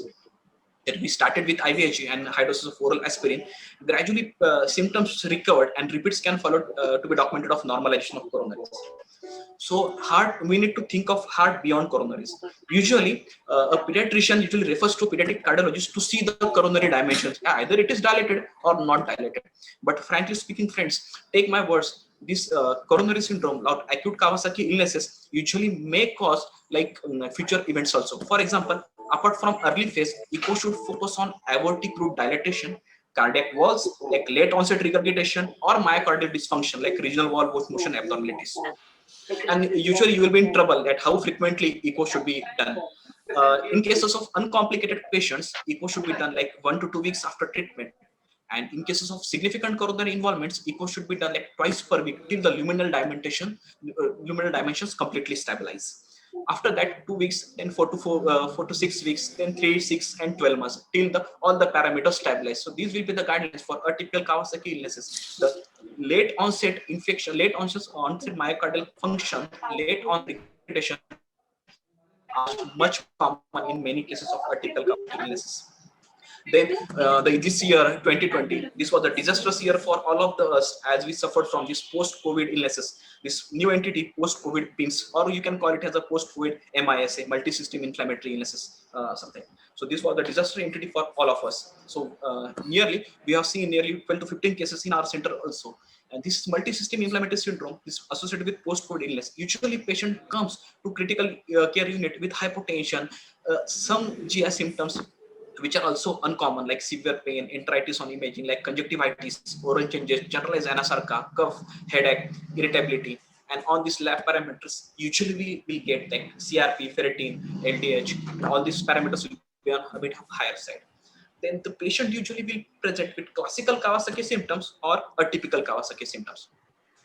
That we started with IVIG and high doses of oral aspirin. Gradually, symptoms recovered and repeat scan followed to be documented of normalization of coronaries. So heart, we need to think of heart beyond coronaries. Usually, a pediatrician usually refers to a pediatric cardiologist to see the coronary dimensions. Either it is dilated or not dilated. But frankly speaking, friends, take my words, this coronary syndrome or acute Kawasaki illnesses usually may cause like future events also. For example, apart from early phase, echo should focus on aortic root dilatation, cardiac walls like late onset regurgitation, or myocardial dysfunction like regional wall motion abnormalities. And usually you will be in trouble at how frequently echo should be done. In cases of uncomplicated patients, echo should be done like 1 to 2 weeks after treatment. And in cases of significant coronary involvements, echo should be done like twice per week till the luminal dimensions completely stabilize. After that, 2 weeks, then 4 to 6 weeks, then 3, 6, and 12 months till all the parameters stabilize. So these will be the guidelines for a typical Kawasaki illnesses. The late onset infection, late onset myocardial function, late onset regurgitation are much common in many cases of a typical Kawasaki illnesses. Then this year 2020, this was a disastrous year for all of us as we suffered from this post-COVID illnesses, this new entity post-COVID PIMS, or you can call it as a post-COVID MISA, multi-system inflammatory illnesses, something. So this was the disaster entity for all of us. So we have seen nearly 12 to 15 cases in our center also. And this multi-system inflammatory syndrome is associated with post-COVID illness. Usually patient comes to critical care unit with hypotension, some GI symptoms, which are also uncommon, like severe pain, enteritis on imaging, like conjunctivitis, oral changes, generalized anasarca, cough, headache, irritability. And on these lab parameters, usually we will get like CRP, ferritin, LDH, all these parameters will be on a bit of higher side. Then the patient usually will present with classical Kawasaki symptoms or atypical Kawasaki symptoms.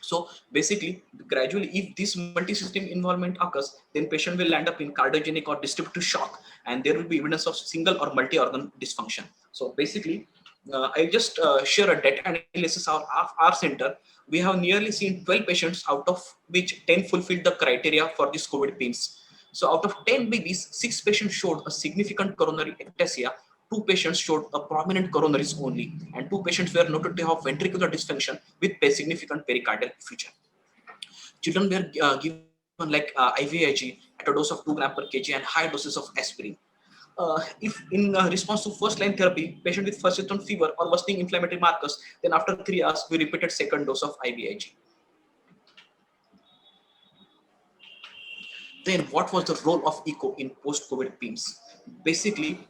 So basically, gradually, if this multi-system involvement occurs, then patient will land up in cardiogenic or distributive shock, and there will be evidence of single or multi-organ dysfunction. So basically, I'll just share a data analysis of our center. We have nearly seen 12 patients, out of which 10 fulfilled the criteria for this COVID PIMS. So out of 10 babies, 6 patients showed a significant coronary ectasia, 2 patients showed a prominent coronaries only, and 2 patients were noted to have ventricular dysfunction with a significant pericardial effusion. Children were given like IVIG at a dose of 2 gram per kg and high doses of aspirin. If in response to first line therapy, patient with persistent fever or worsening inflammatory markers, then after 3 hours, we repeated second dose of IVIG. Then what was the role of echo in post-COVID PIMS? Basically,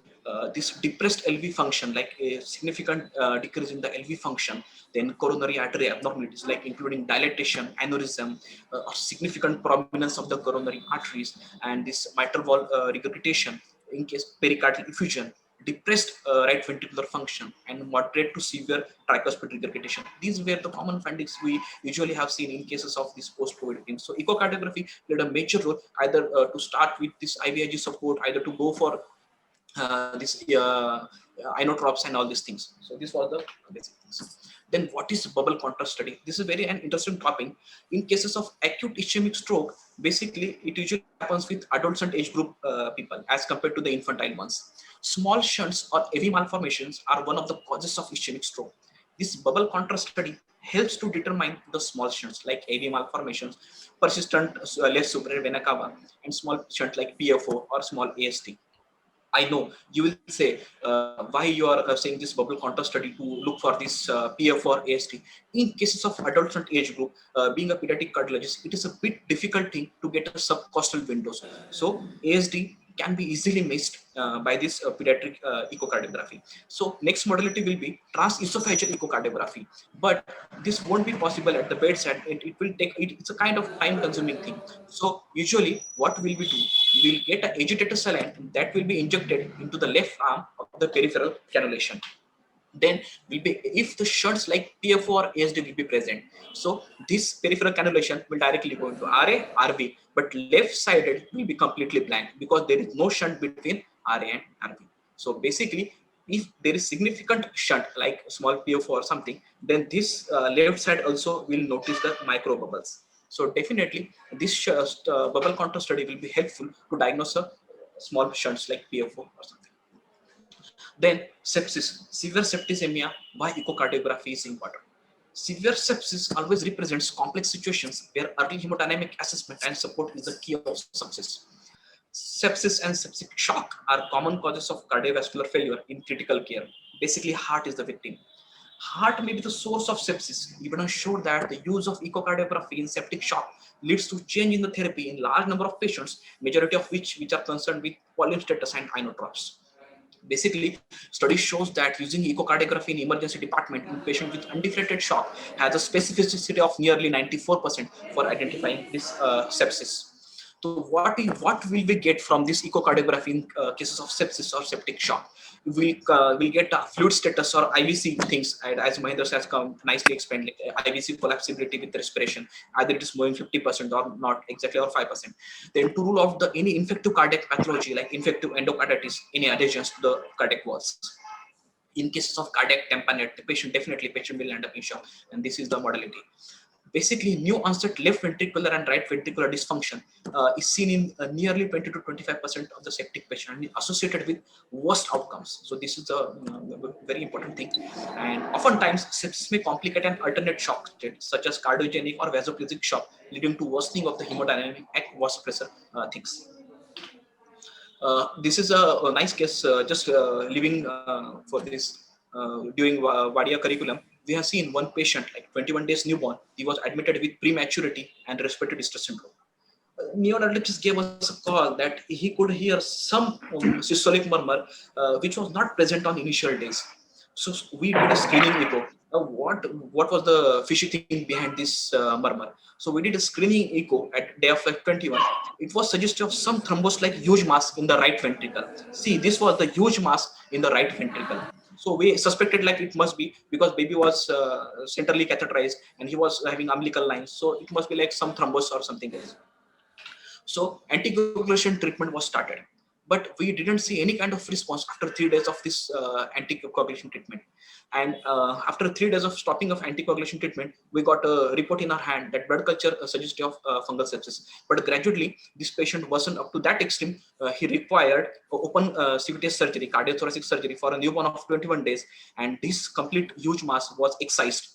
this depressed LV function, like a significant decrease in the LV function, then coronary artery abnormalities, like including dilatation, aneurysm, or significant prominence of the coronary arteries, and this mitral valve regurgitation, in case pericardial effusion, depressed right ventricular function, and moderate to severe tricuspid regurgitation. These were the common findings we usually have seen in cases of this post-COVID PIMS. So echocardiography played a major role, either to start with this IVIG support, either to go for this inotropes and all these things. So these were the basic things. Then what is bubble contrast study? This is very an interesting topic. In cases of acute ischemic stroke, basically it usually happens with adolescent age group people as compared to the infantile ones. Small shunts or AV malformations are one of the causes of ischemic stroke. This bubble contrast study helps to determine the small shunts like AV malformations, persistent left superior vena cava, and small shunt like PFO or small AST. I know you will say why you are saying this bubble contrast study to look for this PF or AST. In cases of adolescent age group, being a pediatric cardiologist, it is a bit difficult thing to get a subcostal windows. So ASD can be easily missed by this pediatric echocardiography. So next modality will be transesophageal echocardiography, but this won't be possible at the bedside. It will take, it's a kind of time consuming thing. So usually what will we do? We will get an agitator saline that will be injected into the left arm of the peripheral cannulation. Then will be, if the shunts like PFO or ASD will be present, so this peripheral cannulation will directly go into RA, RV, but left-sided will be completely blank because there is no shunt between RA and RV. So basically, if there is significant shunt like small PFO or something, then this left side also will notice the micro bubbles. So definitely, this bubble contrast study will be helpful to diagnose a small shunts like PFO or something. Then sepsis, severe septicemia, why echocardiography is important. Severe sepsis always represents complex situations where early hemodynamic assessment and support is the key of success. Sepsis and septic shock are common causes of cardiovascular failure in critical care. Basically, heart is the victim. Heart may be the source of sepsis. Evidence showed that the use of echocardiography in septic shock leads to change in the therapy in large number of patients, majority of which are concerned with volume status and inotropes. Basically, study shows that using echocardiography in emergency department in patient with undeflected shock has a specificity of nearly 94% for identifying this sepsis. So what will we get from this echocardiography in cases of sepsis or septic shock? We'll get fluid status or IVC things, and as Mahendra has come nicely explained, like IVC collapsibility with respiration, either it is moving 50% or not exactly, or 5%. Then to rule out the any infective cardiac pathology like infective endocarditis, any adhesions to the cardiac walls. In cases of cardiac tamponade, the patient will end up in shock, and this is the modality. Basically, new onset left ventricular and right ventricular dysfunction is seen in nearly 20 to 25% of the septic patient and associated with worst outcomes. So this is a very important thing. And oftentimes, sepsis may complicate an alternate shock state, such as cardiogenic or vasopressic shock, leading to worsening of the hemodynamic and vasopressor things. This is a nice case, just living for this during Vadia curriculum. We have seen one patient, like 21 days newborn, he was admitted with prematurity and respiratory distress syndrome. Neonatologist gave us a call that he could hear some systolic murmur, which was not present on initial days. So we did a screening echo. What was the fishy thing behind this murmur? So we did a screening echo at day of 21. It was suggestive of some thrombus like huge mass in the right ventricle. See, this was the huge mass in the right ventricle. So we suspected like it must be because baby was centrally catheterized and he was having umbilical lines. So it must be like some thrombus or something else. So anticoagulation treatment was started. but we didn't see any kind of response after 3 days of this anticoagulation treatment. And after 3 days of stopping of anticoagulation treatment, we got a report in our hand that blood culture suggested of fungal sepsis. But gradually, this patient wasn't up to that extreme. He required open CVT surgery, cardiothoracic surgery for a newborn of 21 days. And this complete huge mass was excised.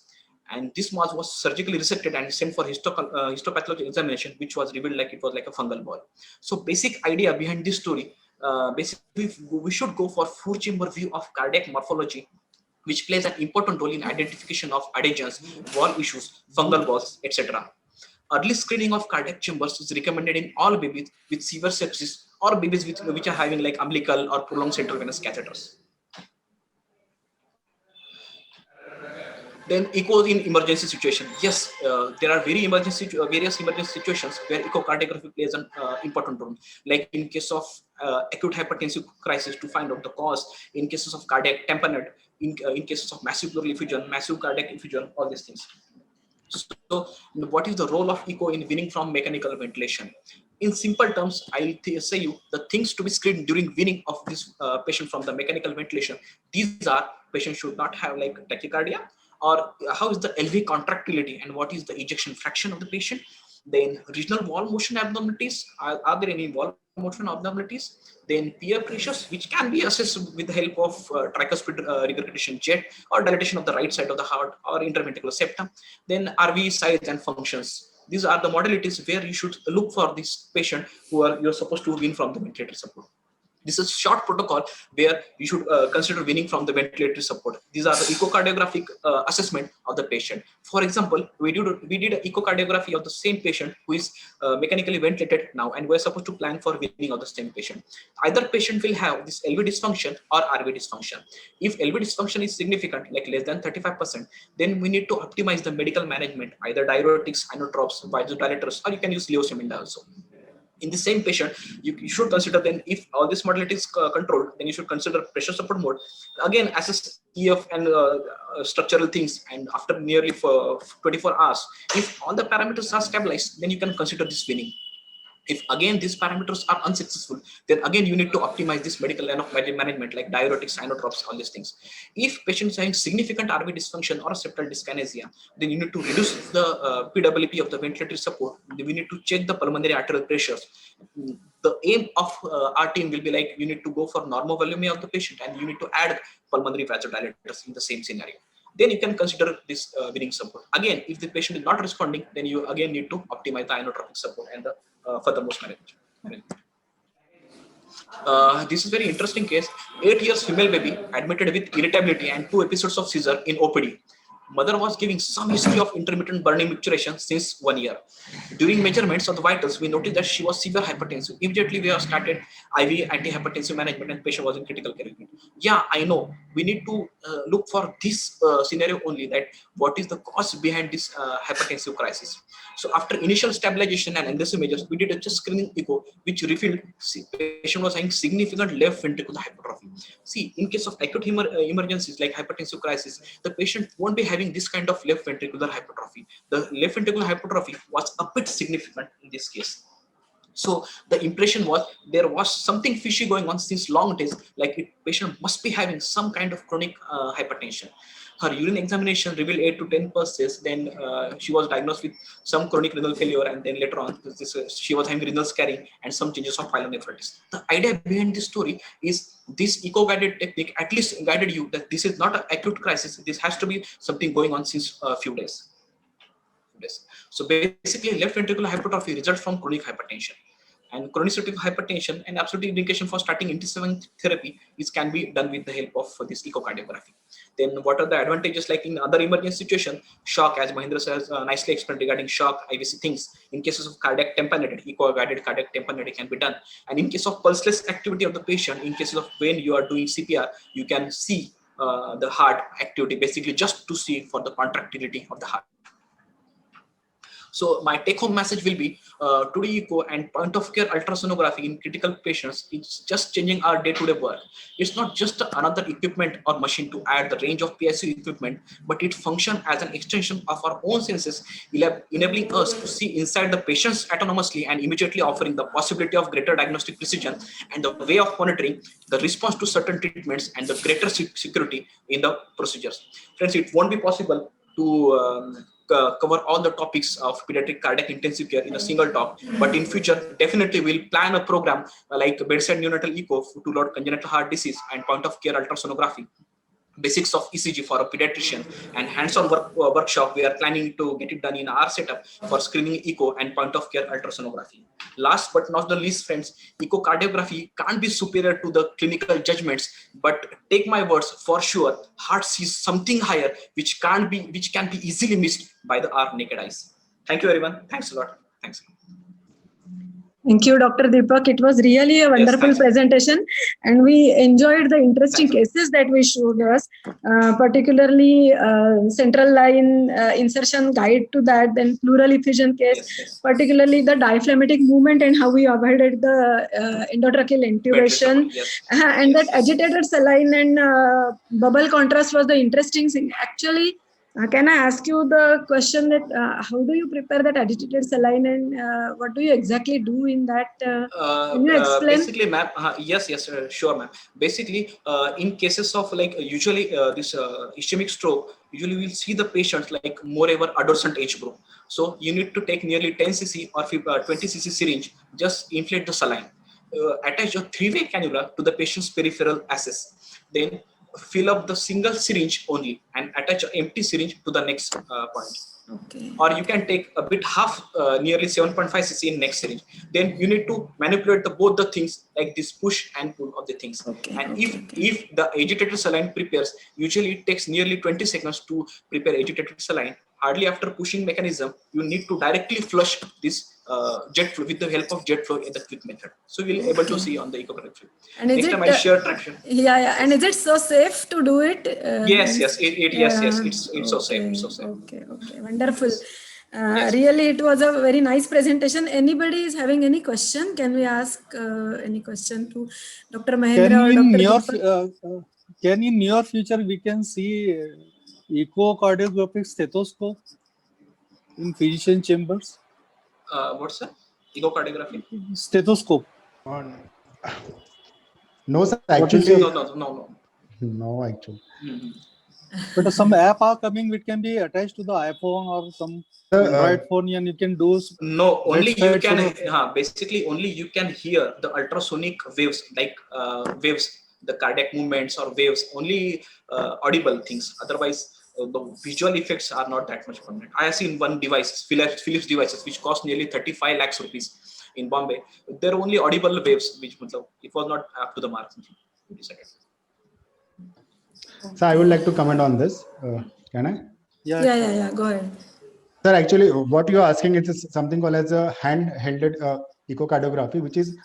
And this mass was surgically resected and sent for histopathology examination, which was revealed like it was like a fungal ball. So basic idea behind this story, basically we should go for 4-chamber view of cardiac morphology, which plays an important role in identification of adhesions, wall issues, fungal balls, etc. Early screening of cardiac chambers is recommended in all babies with severe sepsis or babies which are having like umbilical or prolonged central venous catheters. Then echo in emergency situation. Yes, there are various emergency situations where echocardiography plays an important role. Like in case of acute hypertensive crisis to find out the cause, in cases of cardiac tamponade, in cases of massive pleural effusion, massive cardiac effusion, all these things. So what is the role of echo in weaning from mechanical ventilation? In simple terms, I'll say you the things to be screened during weaning of this patient from the mechanical ventilation. These are patients should not have like tachycardia, or how is the LV contractility and what is the ejection fraction of the patient. Then regional wall motion abnormalities. Are there any wall motion abnormalities? Then peer pressures, which can be assessed with the help of tricuspid regurgitation jet or dilatation of the right side of the heart or interventricular septum. Then RV size and functions. These are the modalities where you should look for this patient you're supposed to wean from the ventilator support. This is short protocol where you should consider weaning from the ventilatory support. These are the echocardiographic assessment of the patient. For example, we did an echocardiography of the same patient who is mechanically ventilated now, and we're supposed to plan for weaning of the same patient. Either patient will have this LV dysfunction or RV dysfunction. If LV dysfunction is significant, like less than 35%, then we need to optimize the medical management, either diuretics, inotropes, vasodilators, or you can use levosimendan also. In the same patient, you should consider then if all this modality is controlled, then you should consider pressure support mode. Again, assess EF and structural things, and after nearly for 24 hours, if all the parameters are stabilized, then you can consider this weaning. If again these parameters are unsuccessful, then again you need to optimize this medical line of management like diuretics, inotropes, all these things. If patient is having significant RV dysfunction or septal dyskinesia, then you need to reduce the PWP of the ventilatory support. We need to check the pulmonary arterial pressures. The aim of our team will be like you need to go for normovolumia of the patient, and you need to add pulmonary vasodilators in the same scenario. Then you can consider this weaning support. Again, if the patient is not responding, then you again need to optimize the inotropic support and the furthermost management. This is very interesting case. 8 years female baby admitted with irritability and 2 episodes of seizure in OPD. Mother was giving some history of intermittent burning micturition since 1 year. During measurements of the vitals, we noticed that she was severe hypertensive. Immediately, we have started IV antihypertensive management, and patient was in critical care unit. Yeah, I know. We need to look for this scenario only, that what is the cause behind this hypertensive crisis. So after initial stabilization and invasive measures, we did a chest screening echo, which revealed patient was having significant left ventricular hypertrophy. See, in case of acute emergencies like hypertensive crisis, the patient won't be having this kind of left ventricular hypertrophy. The left ventricular hypertrophy was a bit significant in this case. So the impression was there was something fishy going on since long days, like patient must be having some kind of chronic hypertension. Her urine examination revealed 8 to 10 pulses. Then she was diagnosed with some chronic renal failure, and then later on she was having renal scarring and some changes of pyelonephritis. The idea behind this story is this eco-guided technique at least guided you that this is not an acute crisis. This has to be something going on since a few days. So basically, left ventricular hypertrophy results from chronic hypertension. And chronicity of hypertension and absolute indication for starting antihistamine therapy can be done with the help of this echocardiography. Then what are the advantages? Like in other emergency situation, shock, as Mahendra has nicely explained regarding shock, IVC things. In cases of cardiac tamponade, echo-guided cardiac tamponade can be done. And in case of pulseless activity of the patient, in cases of when you are doing CPR, you can see the heart activity, basically just to see for the contractility of the heart. So my take-home message will be, today echo and point-of-care ultrasonography in critical patients is just changing our day-to-day work. It's not just another equipment or machine to add the range of PICU equipment, but it functions as an extension of our own senses, enabling us to see inside the patients autonomously and immediately offering the possibility of greater diagnostic precision and the way of monitoring the response to certain treatments and the greater security in the procedures. Friends, it won't be possible to cover all the topics of pediatric cardiac intensive care in a single talk, but in future definitely we'll plan a program like bedside neonatal echo to load congenital heart disease and point of care ultrasonography, basics of ECG for a pediatrician, and hands-on workshop. We are planning to get it done in our setup for screening echo and point of care ultrasonography. Last but not the least, friends, echocardiography can't be superior to the clinical judgments, but take my words, for sure heart sees something higher which can be easily missed by our naked eyes. Thank you everyone. Thanks a lot. Thanks. Thank you, Dr. Deepak. It was really a wonderful presentation, and we enjoyed the interesting cases that we showed us, particularly central line insertion guide to that, then pleural effusion case, particularly the diaphragmatic movement and how we avoided the endotracheal intubation, and that agitated saline and bubble contrast was the interesting thing. Actually, can I ask you the question that how do you prepare that agitated saline and what do you exactly do in that? Can you explain? Basically, ma'am, yes, sure, ma'am. Basically, in cases of like usually this ischemic stroke, usually we'll see the patients like moreover adolescent age group. So you need to take nearly 10 cc or 20 cc syringe, just inflate the saline, attach a 3-way cannula to the patient's peripheral access, then fill up the single syringe only and attach an empty syringe to the next point. Okay. Or you can take a bit half, nearly 7.5 cc in next syringe. Then you need to manipulate both the things like this push and pull of the things. Okay, and okay, if the agitated saline prepares, usually it takes nearly 20 seconds to prepare agitated saline. Hardly after pushing mechanism, you need to directly flush this jet flow with the help of jet flow in the quick method. So we'll able to see on the echography. And next time I'll share traction. Yeah. And is it so safe to do it? Yes. It's so safe. So safe. Okay. Wonderful. Really, it was a very nice presentation. Anybody is having any question? Can we ask any question to Dr. Mahendra or Dr. Deepak? Can in near future we can see echocardiographic stethoscope in physician chambers? What's that? Echocardiography? Stethoscope. No, sir. Actually, No. Actually. But some app are coming which can be attached to the iPhone or some Android phone, and you can do. No, only you can. Basically, only you can hear the ultrasonic waves, like waves, the cardiac movements or waves. Only audible things. Otherwise, the visual effects are not that much permanent. I have seen one device, Philips devices, which cost nearly 35 lakhs rupees in Bombay. They're only audible waves, which it was not up to the mark. So I would like to comment on this. Can I? Yeah. Go ahead. Sir, actually, what you are asking is something called as a hand-held echocardiography, which is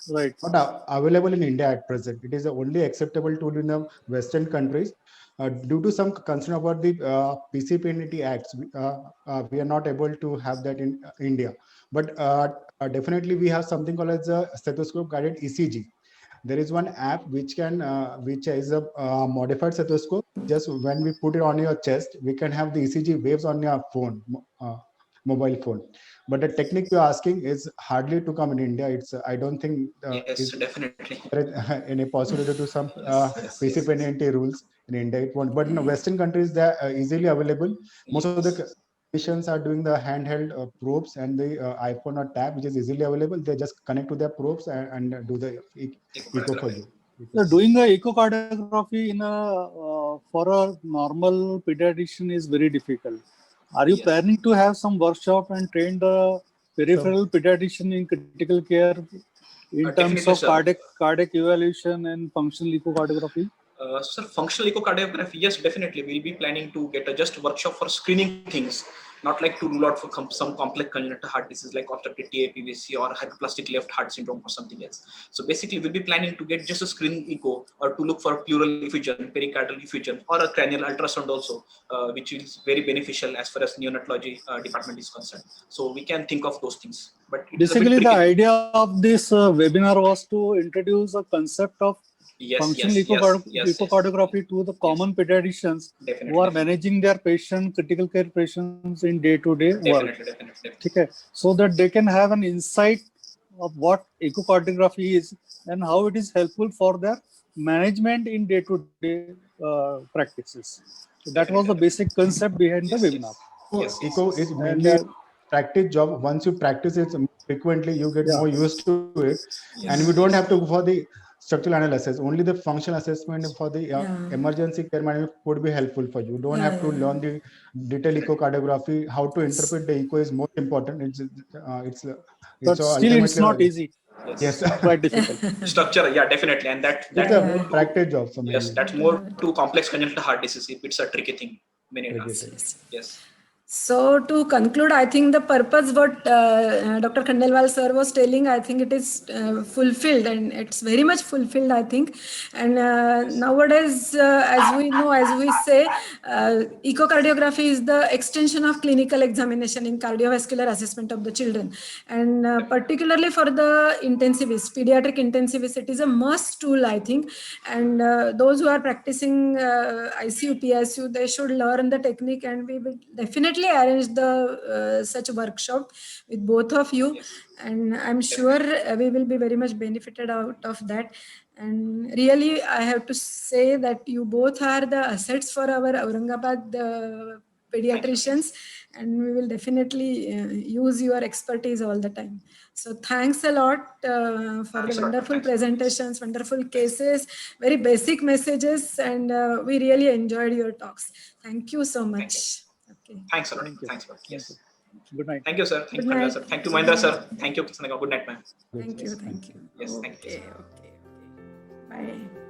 not available in India at present. It is the only acceptable tool in the Western countries. Due to some concern about the PCPNT Acts, we are not able to have that in India. But definitely, we have something called as a stethoscope-guided ECG. There is one app which is a modified stethoscope. Just when we put it on your chest, we can have the ECG waves on your phone, mobile phone. But the technique you're asking is hardly to come in India. I don't think definitely any possibility to some PCPNT rules in India. It won't. But in the Western countries, they are easily available. Most of the patients are doing the handheld probes and the iPhone or tab, which is easily available. They just connect to their probes and do the echo for you. So doing the echocardiography for a normal pediatrician is very difficult. Are you planning to have some workshop and train the peripheral pediatrician in critical care in terms of cardiac evaluation and functional echocardiography? Sir, functional echocardiography, yes, definitely. We'll be planning to get just a workshop for screening things not like to rule out for some complex congenital heart disease like obstructive TAPVC or hypoplastic left heart syndrome or something else. So basically, we'll be planning to get just a screening echo or to look for pleural effusion, pericardial effusion, or a cranial ultrasound also, which is very beneficial as far as neonatology department is concerned. So we can think of those things. But it is a bit Basically, the tricky. idea of this webinar was to introduce a concept of functional echocardiography to the common pediatricians who are managing their critical care patients in day-to-day work. Definitely. Okay, so that they can have an insight of what echocardiography is and how it is helpful for their management in day-to-day practices. So that was the basic concept behind the webinar. Echo is mainly a practice job. Once you practice it frequently, you get more used to it, and we don't have to go for the structural analysis. Only the functional assessment for the emergency care management would be helpful for you. You don't have to learn the detailed echocardiography. How to interpret the echo is more important. But still, it's not easy. Yes, quite difficult. Structure, definitely, and that it's a more practice job. So yes, that's more to complex congenital heart disease. It's a tricky thing. Many times. Yes. So to conclude, I think the purpose what Dr. Khandelwal sir was telling, I think it is fulfilled, and it's very much fulfilled, I think. And nowadays, as we know, as we say, echocardiography is the extension of clinical examination in cardiovascular assessment of the children. And particularly for the intensivists, pediatric intensivists, it is a must tool, I think. And those who are practicing ICU, PICU, they should learn the technique, and we will definitely arrange the such workshop with both of you, and I'm sure we will be very much benefited out of that. And really, I have to say that you both are the assets for our Aurangabad pediatricians, and we will definitely use your expertise all the time. So thanks a lot for the wonderful presentations, wonderful cases, very basic messages, and we really enjoyed your talks. Thank you so much. Okay. Thanks a lot. Thanks a lot. Yes. Good night. Thank you, sir. Thank you, Good night. sir. Thank you, Mahendra, sir. Thank you, Sanega. Good night, ma'am. Thank you. Yes, thank you. Okay. Bye.